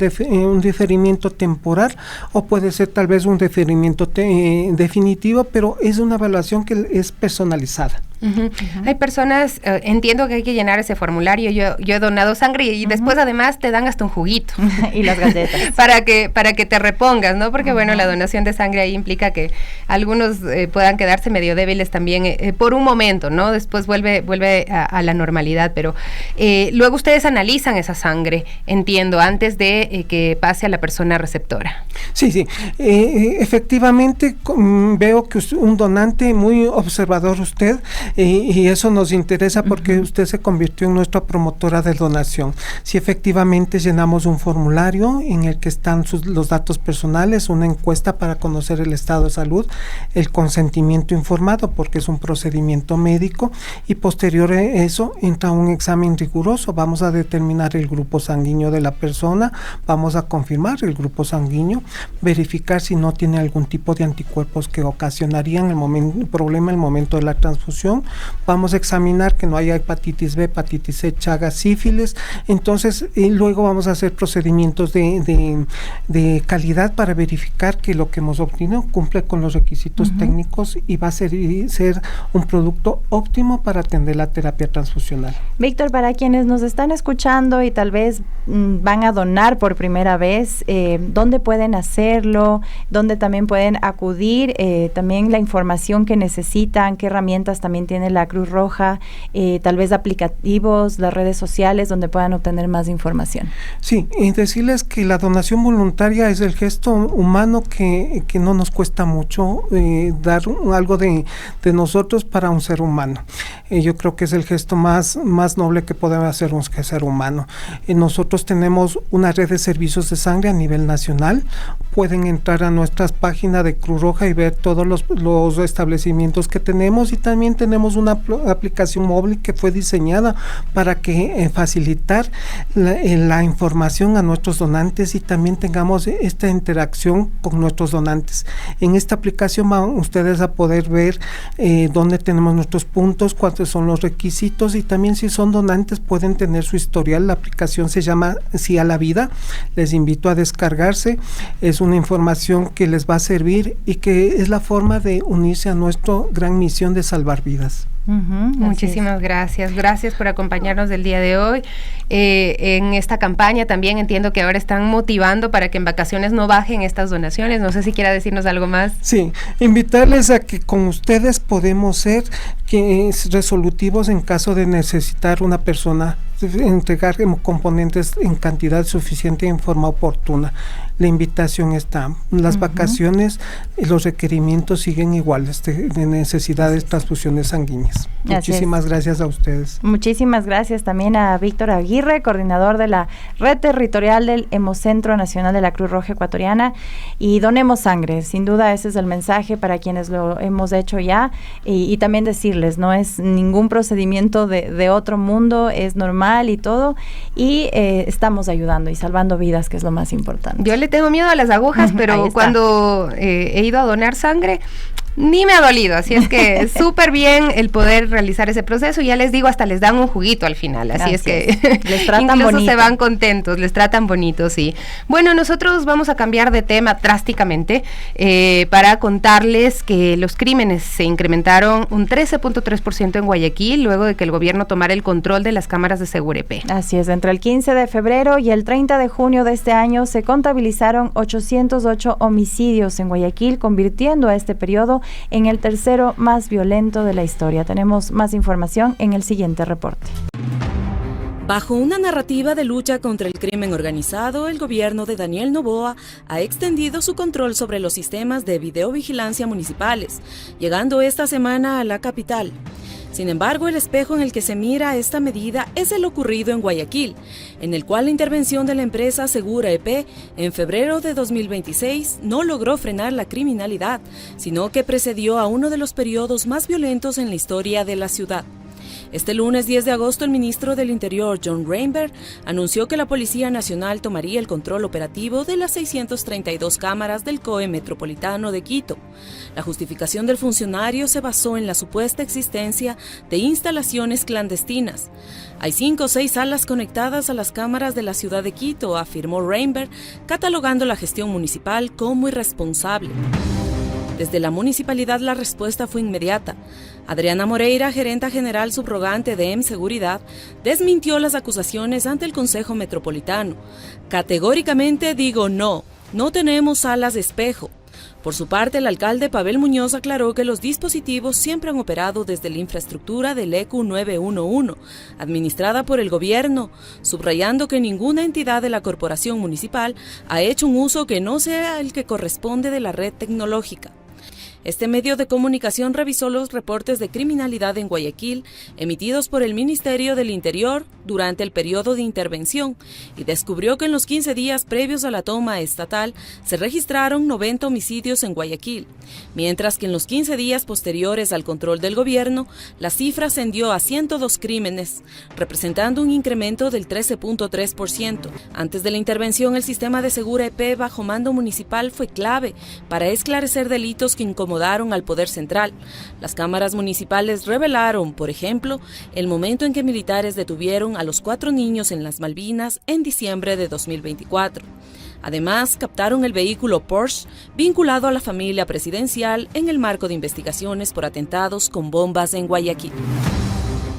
diferimiento temporal o puede ser tal vez un diferimiento definitivo, pero es una evaluación que es personalizada. Hay personas, entiendo que hay que llenar ese formulario, yo he donado sangre y después además te dan hasta un juguito y las galletas para que te repongas, ¿no? Porque bueno, la donación de sangre ahí implica que algunos puedan quedarse medio débiles también por un momento, ¿no? Después vuelve a la normalidad, pero luego ustedes analizan esa sangre, entiendo, antes de que pase a la persona receptora. Sí, efectivamente veo que un donante muy observador usted, y eso nos interesa porque usted se convirtió en nuestra promotora de donación. Si efectivamente llenamos un formulario en el que están los datos personales, una encuesta para conocer el estado de salud, el consentimiento informado porque es un procedimiento médico y posterior a eso entra un examen riguroso. Vamos a determinar el grupo sanguíneo de la persona, vamos a confirmar el grupo sanguíneo, verificar si no tiene algún tipo de anticuerpos que ocasionarían el problema en el momento de la transfusión aplicación, vamos a examinar que no haya hepatitis B, hepatitis C, Chagas, sífilis, entonces y luego vamos a hacer procedimientos de calidad para verificar que lo que hemos obtenido cumple con los requisitos técnicos y va a ser un producto óptimo para atender la terapia transfusional. Víctor, para quienes nos están escuchando y tal vez van a donar por primera vez, ¿dónde pueden hacerlo? ¿Dónde también pueden acudir? También la información que necesitan, qué herramientas también tiene la Cruz Roja, tal vez aplicativos, las redes sociales donde puedan obtener más información. Sí, y decirles que la donación voluntaria es el gesto humano que no nos cuesta mucho dar algo de nosotros para un ser humano. Yo creo que es el gesto más noble que podemos hacer un ser humano. Nosotros tenemos una red de servicios de sangre a nivel nacional. Pueden entrar a nuestras páginas de Cruz Roja y ver todos los establecimientos que tenemos, y también tenemos una aplicación móvil que fue diseñada para que facilitar la información a nuestros donantes y también tengamos esta interacción con nuestros donantes. En esta aplicación van ustedes a poder ver dónde tenemos nuestros puntos, cuáles son los requisitos, y también si son donantes pueden tener su historial. La aplicación se llama Sí a la Vida, les invito a descargarse, es una información que les va a servir y que es la forma de unirse a nuestra gran misión de salvar vidas. Muchísimas gracias por acompañarnos del día de hoy en esta campaña. También entiendo que ahora están motivando para que en vacaciones no bajen estas donaciones. No sé si quiera decirnos algo más. Sí, invitarles a que con ustedes podemos ser resolutivos en caso de necesitar una persona, entregar componentes en cantidad suficiente y en forma oportuna. La invitación está. Las vacaciones, los requerimientos siguen iguales de necesidades de transfusiones sanguíneas. Muchísimas gracias a ustedes. Muchísimas gracias también a Víctor Aguirre, coordinador de la Red Territorial del Hemocentro Nacional de la Cruz Roja Ecuatoriana. Y donemos sangre, sin duda ese es el mensaje para quienes lo hemos hecho ya. Y también decirles, no es ningún procedimiento de otro mundo, es normal y todo. Y estamos ayudando y salvando vidas, que es lo más importante. Yo le tengo miedo a las agujas, pero cuando he ido a donar sangre, ni me ha dolido, así es que súper bien el poder realizar ese proceso. Ya les digo, hasta les dan un juguito al final, así es que les tratan incluso bonito. Se van contentos, les tratan bonito, sí. Bueno, nosotros vamos a cambiar de tema drásticamente para contarles que los crímenes se incrementaron un 13.3% en Guayaquil luego de que el gobierno tomara el control de las cámaras de Segurep. Así es, entre el 15 de febrero y el 30 de junio de este año se contabilizaron 808 homicidios en Guayaquil, convirtiendo a este periodo en el tercero más violento de la historia. Tenemos más información en el siguiente reporte. Bajo una narrativa de lucha contra el crimen organizado, el gobierno de Daniel Noboa ha extendido su control sobre los sistemas de videovigilancia municipales, llegando esta semana a la capital. Sin embargo, el espejo en el que se mira esta medida es el ocurrido en Guayaquil, en el cual la intervención de la empresa Segurep en febrero de 2026 no logró frenar la criminalidad, sino que precedió a uno de los periodos más violentos en la historia de la ciudad. Este lunes 10 de agosto, el ministro del Interior, John Reinberg, anunció que la Policía Nacional tomaría el control operativo de las 632 cámaras del COE Metropolitano de Quito. La justificación del funcionario se basó en la supuesta existencia de instalaciones clandestinas. Hay 5 o 6 salas conectadas a las cámaras de la ciudad de Quito, afirmó Reinberg, catalogando la gestión municipal como irresponsable. Desde la municipalidad la respuesta fue inmediata. Adriana Moreira, gerenta general subrogante de Seguridad, desmintió las acusaciones ante el Consejo Metropolitano. Categóricamente digo no tenemos salas de espejo. Por su parte, el alcalde Pavel Muñoz aclaró que los dispositivos siempre han operado desde la infraestructura del ECU 911, administrada por el gobierno, subrayando que ninguna entidad de la corporación municipal ha hecho un uso que no sea el que corresponde de la red tecnológica. Este medio de comunicación revisó los reportes de criminalidad en Guayaquil emitidos por el Ministerio del Interior durante el periodo de intervención y descubrió que en los 15 días previos a la toma estatal se registraron 90 homicidios en Guayaquil, mientras que en los 15 días posteriores al control del gobierno la cifra ascendió a 102 crímenes, representando un incremento del 13.3%. Antes de la intervención, el sistema de Segurep bajo mando municipal fue clave para esclarecer delitos que incomodaron incomodaron al poder central. Las cámaras municipales revelaron, por ejemplo, el momento en que militares detuvieron a los 4 niños en las Malvinas en diciembre de 2024. Además, captaron el vehículo Porsche vinculado a la familia presidencial en el marco de investigaciones por atentados con bombas en Guayaquil.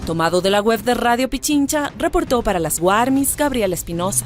Tomado de la web de Radio Pichincha, reportó para las Guarmis Gabriela Espinosa.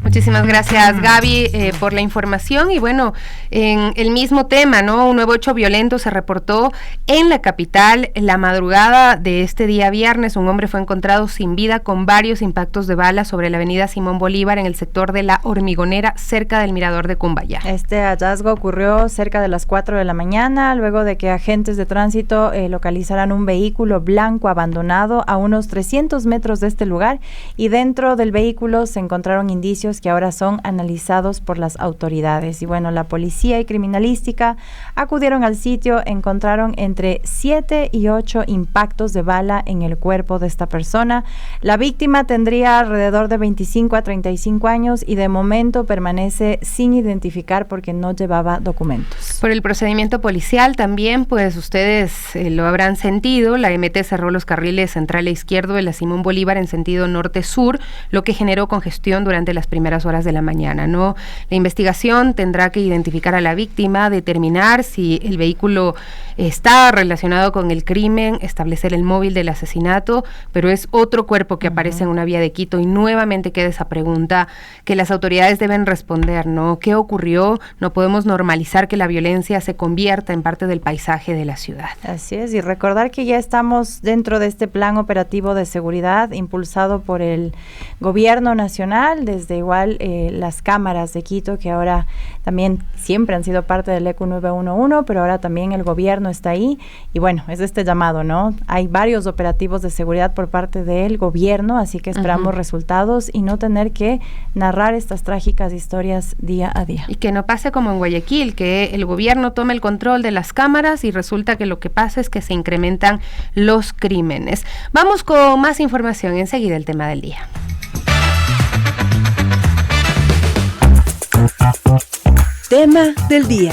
Muchísimas gracias, Gaby, por la información. Y bueno, en el mismo tema, ¿no? Un nuevo hecho violento se reportó en la capital la madrugada de este día viernes. Un hombre fue encontrado sin vida con varios impactos de bala sobre la avenida Simón Bolívar en el sector de La Hormigonera, cerca del mirador de Cumbayá. Este hallazgo ocurrió cerca de las 4 de la mañana, luego de que agentes de tránsito localizaran un vehículo blanco abandonado a unos 300 metros de este lugar, y dentro del vehículo se encontraron indicios que ahora son analizados por las autoridades. Y bueno, la policía y criminalística acudieron al sitio, encontraron entre 7 y 8 impactos de bala en el cuerpo de esta persona. La víctima tendría alrededor de 25 a 35 años y de momento permanece sin identificar porque no llevaba documentos. Por el procedimiento policial también, pues ustedes lo habrán sentido, la MT cerró los carriles central e izquierdo de la Simón Bolívar en sentido norte-sur, lo que generó congestión durante las primeras horas de la mañana, ¿no? La investigación tendrá que identificar a la víctima, determinar si el vehículo está relacionado con el crimen, establecer el móvil del asesinato, pero es otro cuerpo que aparece en una vía de Quito y nuevamente queda esa pregunta que las autoridades deben responder, ¿no? ¿Qué ocurrió? No podemos normalizar que la violencia se convierta en parte del paisaje de la ciudad. Así es, y recordar que ya estamos dentro de este plan operativo de seguridad impulsado por el gobierno nacional, desde igual las cámaras de Quito, que ahora también siempre han sido parte del ECU 911, pero ahora también el gobierno está ahí, y bueno, es este llamado, ¿no? Hay varios operativos de seguridad por parte del gobierno, así que esperamos resultados y no tener que narrar estas trágicas historias día a día. Y que no pase como en Guayaquil, que el gobierno tome el control de las cámaras y resulta que lo que pasa es que se incrementan los crímenes. Vamos con más información, enseguida el tema del día. Tema del día.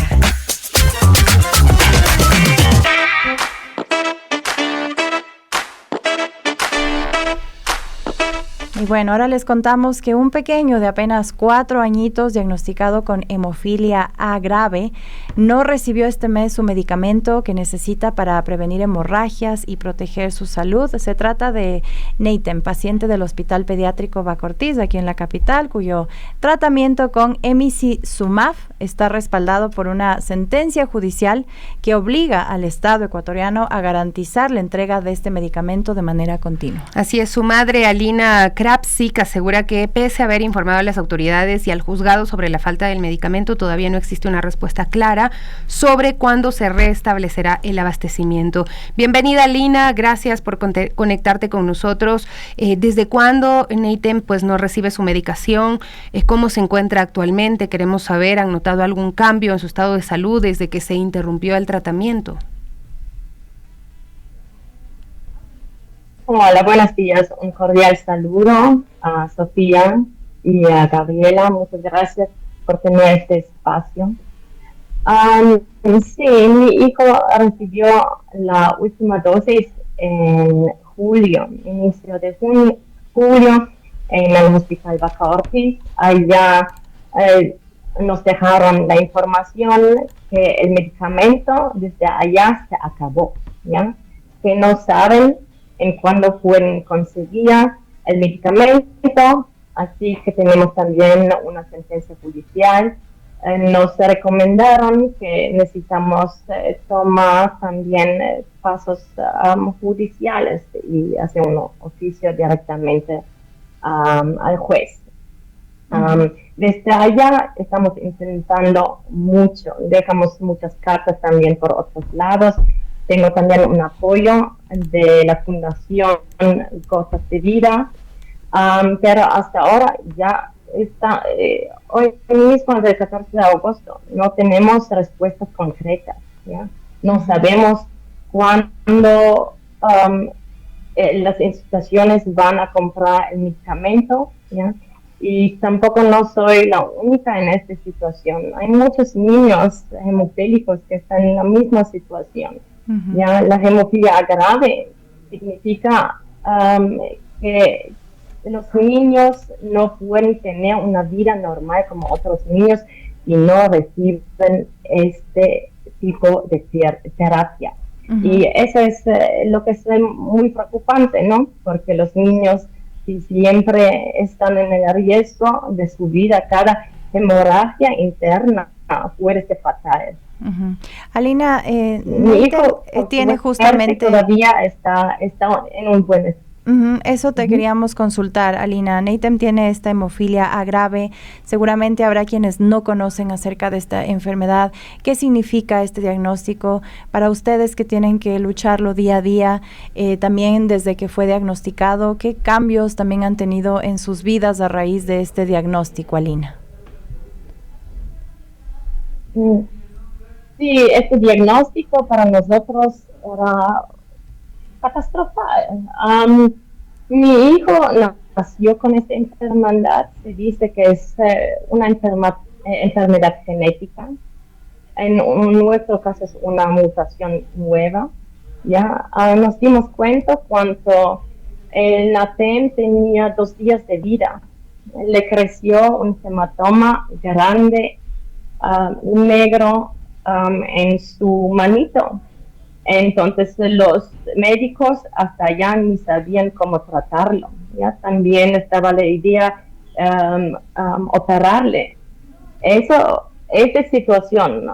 Y bueno, ahora les contamos que un pequeño de apenas 4 añitos diagnosticado con hemofilia A grave no recibió este mes su medicamento que necesita para prevenir hemorragias y proteger su salud. Se trata de Nathan, paciente del Hospital Pediátrico Baco Ortiz, aquí en la capital, cuyo tratamiento con emicizumab está respaldado por una sentencia judicial que obliga al Estado ecuatoriano a garantizar la entrega de este medicamento de manera continua. Así es, su madre, Alina Krapsik, asegura que pese a haber informado a las autoridades y al juzgado sobre la falta del medicamento, todavía no existe una respuesta clara sobre cuándo se restablecerá el abastecimiento. Bienvenida, Alina, gracias por conectarte con nosotros. ¿Desde cuándo Nathan pues no recibe su medicación? ¿Cómo se encuentra actualmente? Queremos saber, ¿han notado algún cambio en su estado de salud desde que se interrumpió el tratamiento? Hola, buenos días. Un cordial saludo a Sofía y a Gabriela. Muchas gracias por tener este espacio. Sí, mi hijo recibió la última dosis en julio, inicio de julio, en el Hospital Baco Ortiz. Allá nos dejaron la información que el medicamento desde allá se acabó, ¿ya? Que no saben en cuándo pueden conseguir el medicamento, así que tenemos también una sentencia judicial. Nos recomendaron que necesitamos tomar también pasos judiciales y hacer un oficio directamente al juez. Desde allá estamos intentando mucho, dejamos muchas cartas también por otros lados. Tengo también un apoyo de la Fundación Gotas de Vida, pero hasta ahora ya está, hoy mismo, el 14 de agosto, no tenemos respuestas concretas, ¿ya? No sabemos cuándo las instituciones van a comprar el medicamento, ¿ya? Y tampoco no soy la única en esta situación. Hay muchos niños hemofílicos que están en la misma situación. Ya la hemofilia grave significa que los niños no pueden tener una vida normal como otros niños y no reciben este tipo de terapia. Y eso es lo que es muy preocupante, ¿no? Porque los niños siempre están en el riesgo de su vida. Cada hemorragia interna puede ser fatal. Alina, mi hijo tiene justamente... Todavía está en un buen estado. Eso te queríamos consultar, Alina. Neitem tiene esta hemofilia grave. Seguramente habrá quienes no conocen acerca de esta enfermedad. ¿Qué significa este diagnóstico para ustedes que tienen que lucharlo día a día? También desde que fue diagnosticado, ¿qué cambios también han tenido en sus vidas a raíz de este diagnóstico, Alina? Sí, este diagnóstico para nosotros era catastrófico. Mi hijo nació con esta enfermedad. Se dice que es una enfermedad genética. En nuestro caso es una mutación nueva. Ya nos dimos cuenta cuando el Natem tenía 2 días de vida. Le creció un hematoma grande, negro, en su manito. Entonces los médicos hasta allá ni sabían cómo tratarlo. ¿Ya? También estaba la idea operarle. Esta situación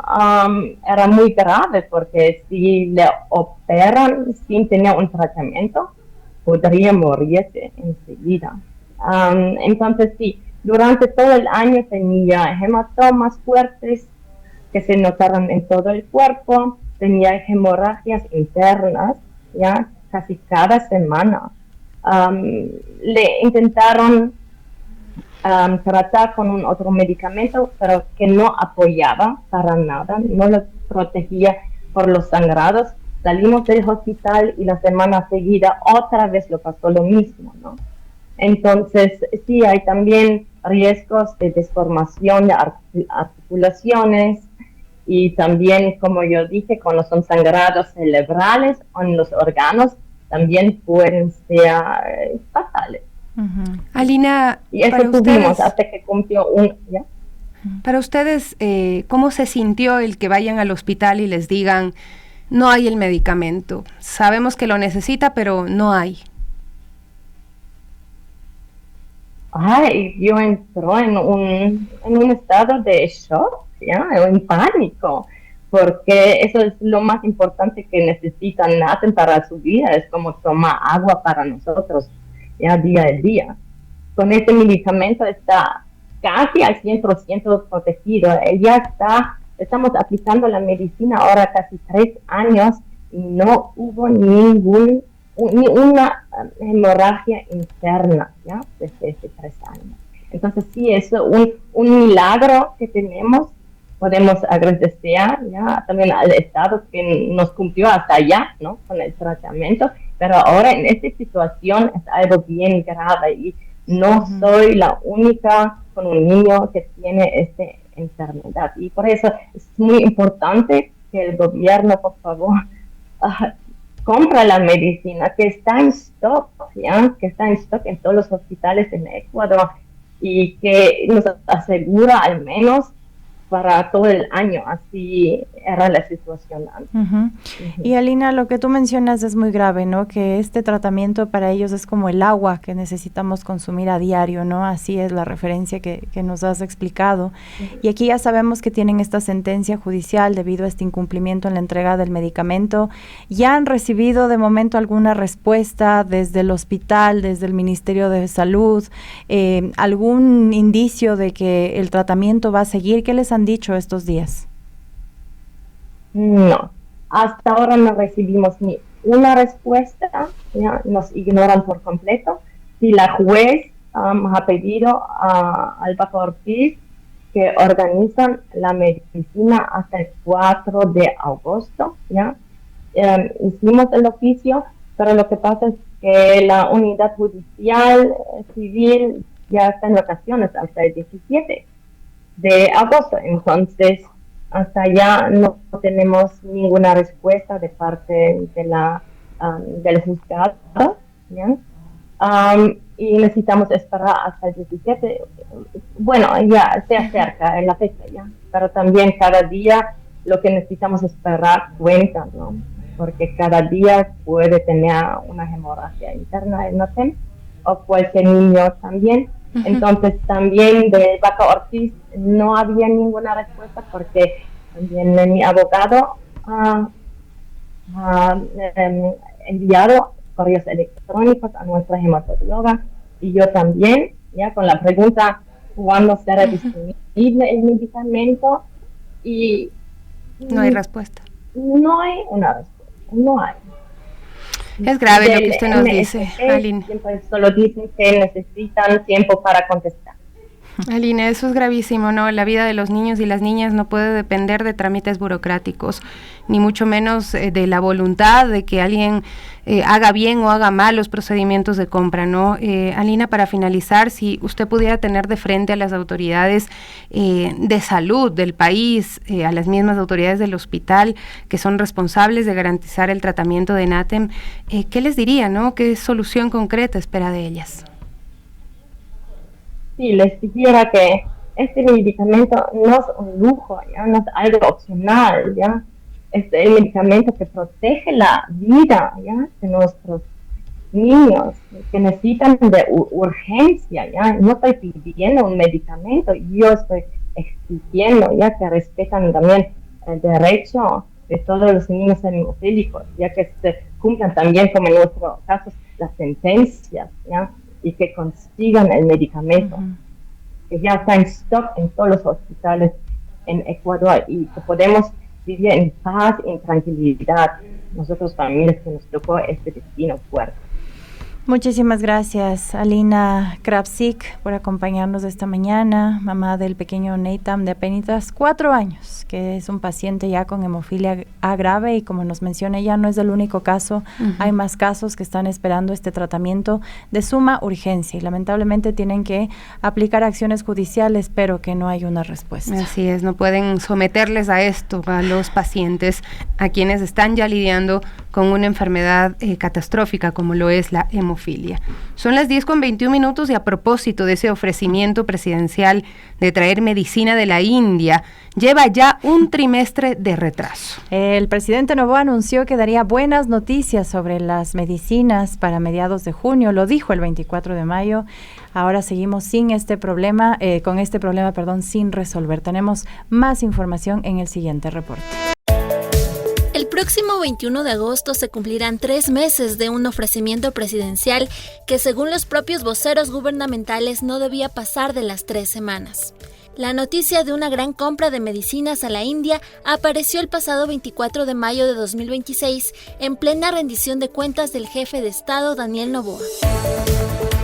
era muy grave porque si le operan sin tener un tratamiento, podría morirse enseguida. Entonces sí, durante todo el año tenía hematomas fuertes que se notaron en todo el cuerpo. Tenía hemorragias internas, ya casi cada semana. Le intentaron tratar con un otro medicamento, pero que no apoyaba para nada, no lo protegía por los sangrados. Salimos del hospital y la semana seguida otra vez lo pasó lo mismo, ¿no? Entonces, sí, hay también riesgos de deformación de articulaciones. Y también, como yo dije, cuando son sangrados cerebrales o en los órganos, también pueden ser fatales. Alina, y eso tuvimos ustedes, hasta que cumplió ¿ya? Para ustedes, ¿cómo se sintió el que vayan al hospital y les digan, no hay el medicamento? Sabemos que lo necesita, pero no hay. Yo entró en un estado de shock. ¿Ya? En pánico, porque eso es lo más importante que necesitan Natem para su vida, es como tomar agua para nosotros, ya día a día. Con este medicamento está casi al 100% protegido. Estamos aplicando la medicina ahora casi 3 años y no hubo ni una hemorragia interna, ¿ya? Desde hace 3 años. Entonces sí, es un milagro que tenemos. Podemos agradecer ya también al Estado que nos cumplió hasta allá, ¿no? Con el tratamiento, pero ahora en esta situación es algo bien grave y no soy la única con un niño que tiene esta enfermedad. Y por eso es muy importante que el gobierno, por favor, compra la medicina que está en stock, ¿ya? Que está en stock en todos los hospitales en Ecuador y que nos asegura al menos para todo el año, así era la situación antes. Y Alina, lo que tú mencionas es muy grave, ¿no? Que este tratamiento para ellos es como el agua que necesitamos consumir a diario, ¿no? Así es la referencia que nos has explicado. Y aquí ya sabemos que tienen esta sentencia judicial debido a este incumplimiento en la entrega del medicamento. ¿Ya han recibido de momento alguna respuesta desde el hospital, desde el Ministerio de Salud? ¿Algún indicio de que el tratamiento va a seguir? ¿Qué les han dicho estos días? No, hasta ahora no recibimos ni una respuesta, ¿ya? Nos ignoran por completo. Si la juez ha pedido al Bajo Ortiz que organizan la medicina hasta el 4 de agosto, ¿ya? Hicimos el oficio, pero lo que pasa es que la unidad judicial civil ya está en vacaciones hasta el 17 de agosto. Entonces, hasta allá no tenemos ninguna respuesta de parte de del juzgado, ¿ya? Y necesitamos esperar hasta el 17. Bueno, ya se acerca en la fecha, ya, pero también cada día lo que necesitamos esperar cuenta, ¿no? Porque cada día puede tener una hemorragia interna en NATEM, o cualquier niño también. Entonces también de Vaca Ortiz no había ninguna respuesta, porque también mi abogado ha enviado correos electrónicos a nuestra hematóloga, y yo también, ya con la pregunta cuándo será disponible el medicamento, y no hay respuesta. No hay una respuesta, no hay. Es grave lo que usted nos dice, Aline. Solo dicen que necesitan tiempo para contestar. Aline, eso es gravísimo, ¿no? La vida de los niños y las niñas no puede depender de trámites burocráticos, ni mucho menos de la voluntad de que alguien haga bien o haga mal los procedimientos de compra, ¿no? Alina, para finalizar, si usted pudiera tener de frente a las autoridades de salud del país, a las mismas autoridades del hospital que son responsables de garantizar el tratamiento de NATEM, ¿qué les diría, no? ¿Qué solución concreta espera de ellas? Sí, les dijera que este medicamento no es un lujo, ¿ya? No es algo opcional, ¿ya? Es el medicamento que protege la vida, ¿ya? De nuestros niños que necesitan de urgencia, ¿ya? No estoy pidiendo un medicamento, yo estoy exigiendo, ¿ya? Que respetan también el derecho de todos los niños hemofílicos, ya que se cumplan también, como en nuestro caso, las sentencias, ¿ya? Y que consigan el medicamento, que ya está en stock en todos los hospitales en Ecuador, y que podemos vivir en paz y en tranquilidad, nosotros familias que nos tocó este destino fuerte. Muchísimas gracias, Alina Kravsik, por acompañarnos esta mañana, mamá del pequeño Nathan de apenas 4 años, que es un paciente ya con hemofilia A grave, y como nos menciona, ya no es el único caso, hay más casos que están esperando este tratamiento de suma urgencia, y lamentablemente tienen que aplicar acciones judiciales, pero que no hay una respuesta. Así es, no pueden someterles a esto a los pacientes, a quienes están ya lidiando con una enfermedad catastrófica como lo es la hemofilia. Son las 10:21 y a propósito de ese ofrecimiento presidencial de traer medicina de la India, lleva ya un trimestre de retraso. El presidente Noboa anunció que daría buenas noticias sobre las medicinas para mediados de junio, lo dijo el 24 de mayo. Ahora seguimos sin este problema, sin resolver. Tenemos más información en el siguiente reporte. El próximo 21 de agosto se cumplirán 3 meses de un ofrecimiento presidencial que, según los propios voceros gubernamentales, no debía pasar de las 3 semanas. La noticia de una gran compra de medicinas a la India apareció el pasado 24 de mayo de 2026 en plena rendición de cuentas del jefe de Estado, Daniel Noboa.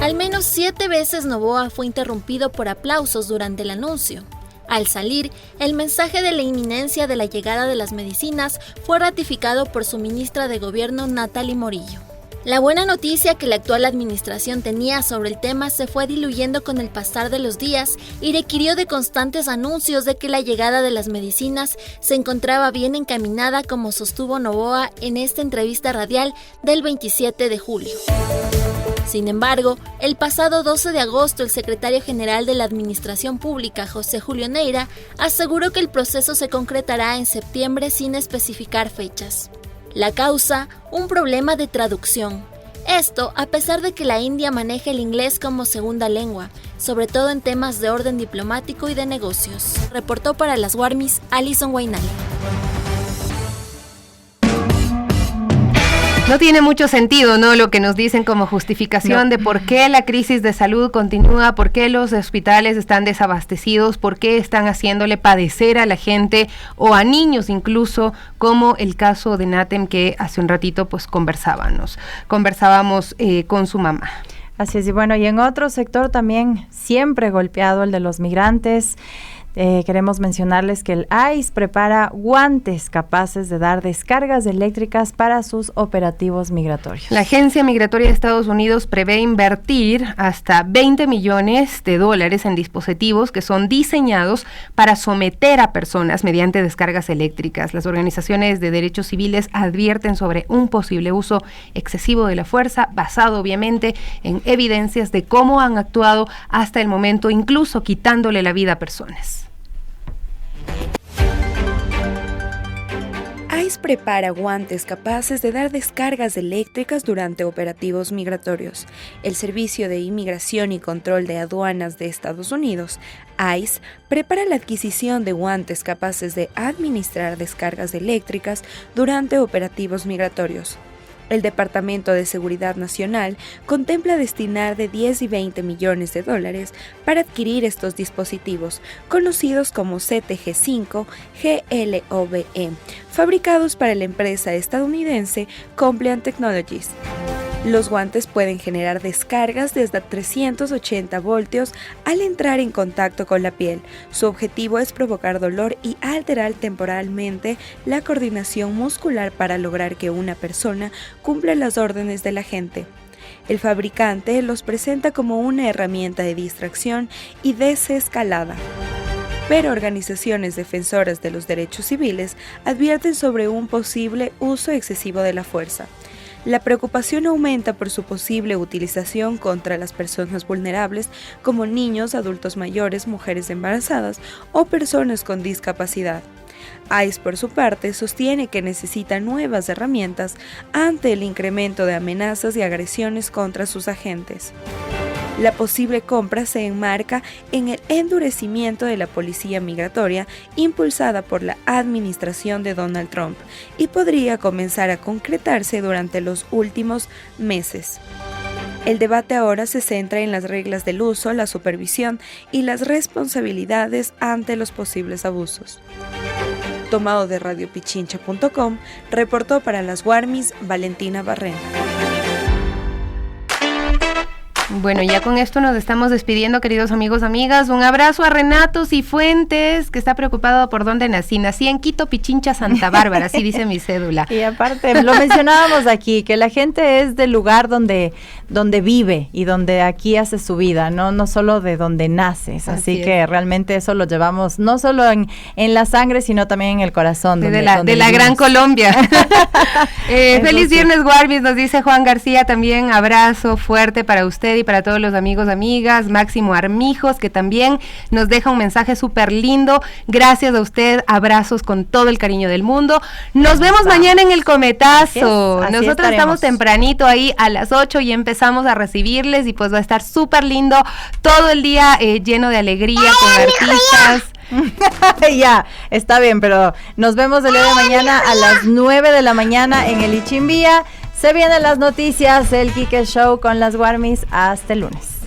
Al menos 7 veces Noboa fue interrumpido por aplausos durante el anuncio. Al salir, el mensaje de la inminencia de la llegada de las medicinas fue ratificado por su ministra de Gobierno, Natalie Morillo. La buena noticia que la actual administración tenía sobre el tema se fue diluyendo con el pasar de los días y requirió de constantes anuncios de que la llegada de las medicinas se encontraba bien encaminada, como sostuvo Noboa en esta entrevista radial del 27 de julio. Sin embargo, el pasado 12 de agosto, el secretario general de la Administración Pública, José Julio Neira, aseguró que el proceso se concretará en septiembre sin especificar fechas. La causa, un problema de traducción. Esto a pesar de que la India maneja el inglés como segunda lengua, sobre todo en temas de orden diplomático y de negocios. Reportó para las Warmis, Alison Guainale. No tiene mucho sentido, ¿no?, lo que nos dicen como justificación de por qué la crisis de salud continúa, por qué los hospitales están desabastecidos, por qué están haciéndole padecer a la gente o a niños incluso, como el caso de NATEM que hace un ratito pues conversábamos con su mamá. Así es, y bueno, y en otro sector también siempre golpeado, el de los migrantes. Queremos mencionarles que el ICE prepara guantes capaces de dar descargas eléctricas para sus operativos migratorios. La Agencia Migratoria de Estados Unidos prevé invertir hasta $20 millones en dispositivos que son diseñados para someter a personas mediante descargas eléctricas. Las organizaciones de derechos civiles advierten sobre un posible uso excesivo de la fuerza, basado obviamente en evidencias de cómo han actuado hasta el momento, incluso quitándole la vida a personas. ICE prepara guantes capaces de dar descargas eléctricas durante operativos migratorios. El Servicio de Inmigración y Control de Aduanas de Estados Unidos, ICE, prepara la adquisición de guantes capaces de administrar descargas eléctricas durante operativos migratorios. El Departamento de Seguridad Nacional contempla destinar de $10 y $20 millones para adquirir estos dispositivos, conocidos como CTG5 GLOVE, fabricados para la empresa estadounidense Compliant Technologies. Los guantes pueden generar descargas de hasta 380 voltios al entrar en contacto con la piel. Su objetivo es provocar dolor y alterar temporalmente la coordinación muscular para lograr que una persona cumpla las órdenes del agente. El fabricante los presenta como una herramienta de distracción y desescalada. Pero organizaciones defensoras de los derechos civiles advierten sobre un posible uso excesivo de la fuerza. La preocupación aumenta por su posible utilización contra las personas vulnerables como niños, adultos mayores, mujeres embarazadas o personas con discapacidad. ICE, por su parte, sostiene que necesita nuevas herramientas ante el incremento de amenazas y agresiones contra sus agentes. La posible compra se enmarca en el endurecimiento de la policía migratoria impulsada por la administración de Donald Trump y podría comenzar a concretarse durante los últimos meses. El debate ahora se centra en las reglas del uso, la supervisión y las responsabilidades ante los posibles abusos. Tomado de radiopichincha.com, reportó para las Warmis Valentina Barrena. Bueno, ya con esto nos estamos despidiendo, queridos amigos, amigas. Un abrazo a Renato Cifuentes, que está preocupado por dónde nací. Nací en Quito, Pichincha, Santa Bárbara, así dice mi cédula. Y aparte, lo mencionábamos aquí, que la gente es del lugar donde vive y donde aquí hace su vida, no solo de donde naces. Así que realmente eso lo llevamos no solo en la sangre, sino también en el corazón. De la gran Colombia. Feliz viernes, Warmis, nos dice Juan García también. Abrazo fuerte para usted y para todos los amigos, amigas. Máximo Armijos, que también nos deja un mensaje súper lindo. Gracias a usted, abrazos con todo el cariño del mundo. Nos vemos mañana en el Cometazo. Así Nosotros estaremos. estamos tempranito ahí a las 8 y empezamos a recibirles, y pues va a estar súper lindo todo el día, lleno de alegría, con artistas. Ya, está bien, pero nos vemos el día de mañana a las 9 de la mañana en el Ichimbía. Se vienen las noticias, el Quique Show con las Warmis. Hasta el lunes.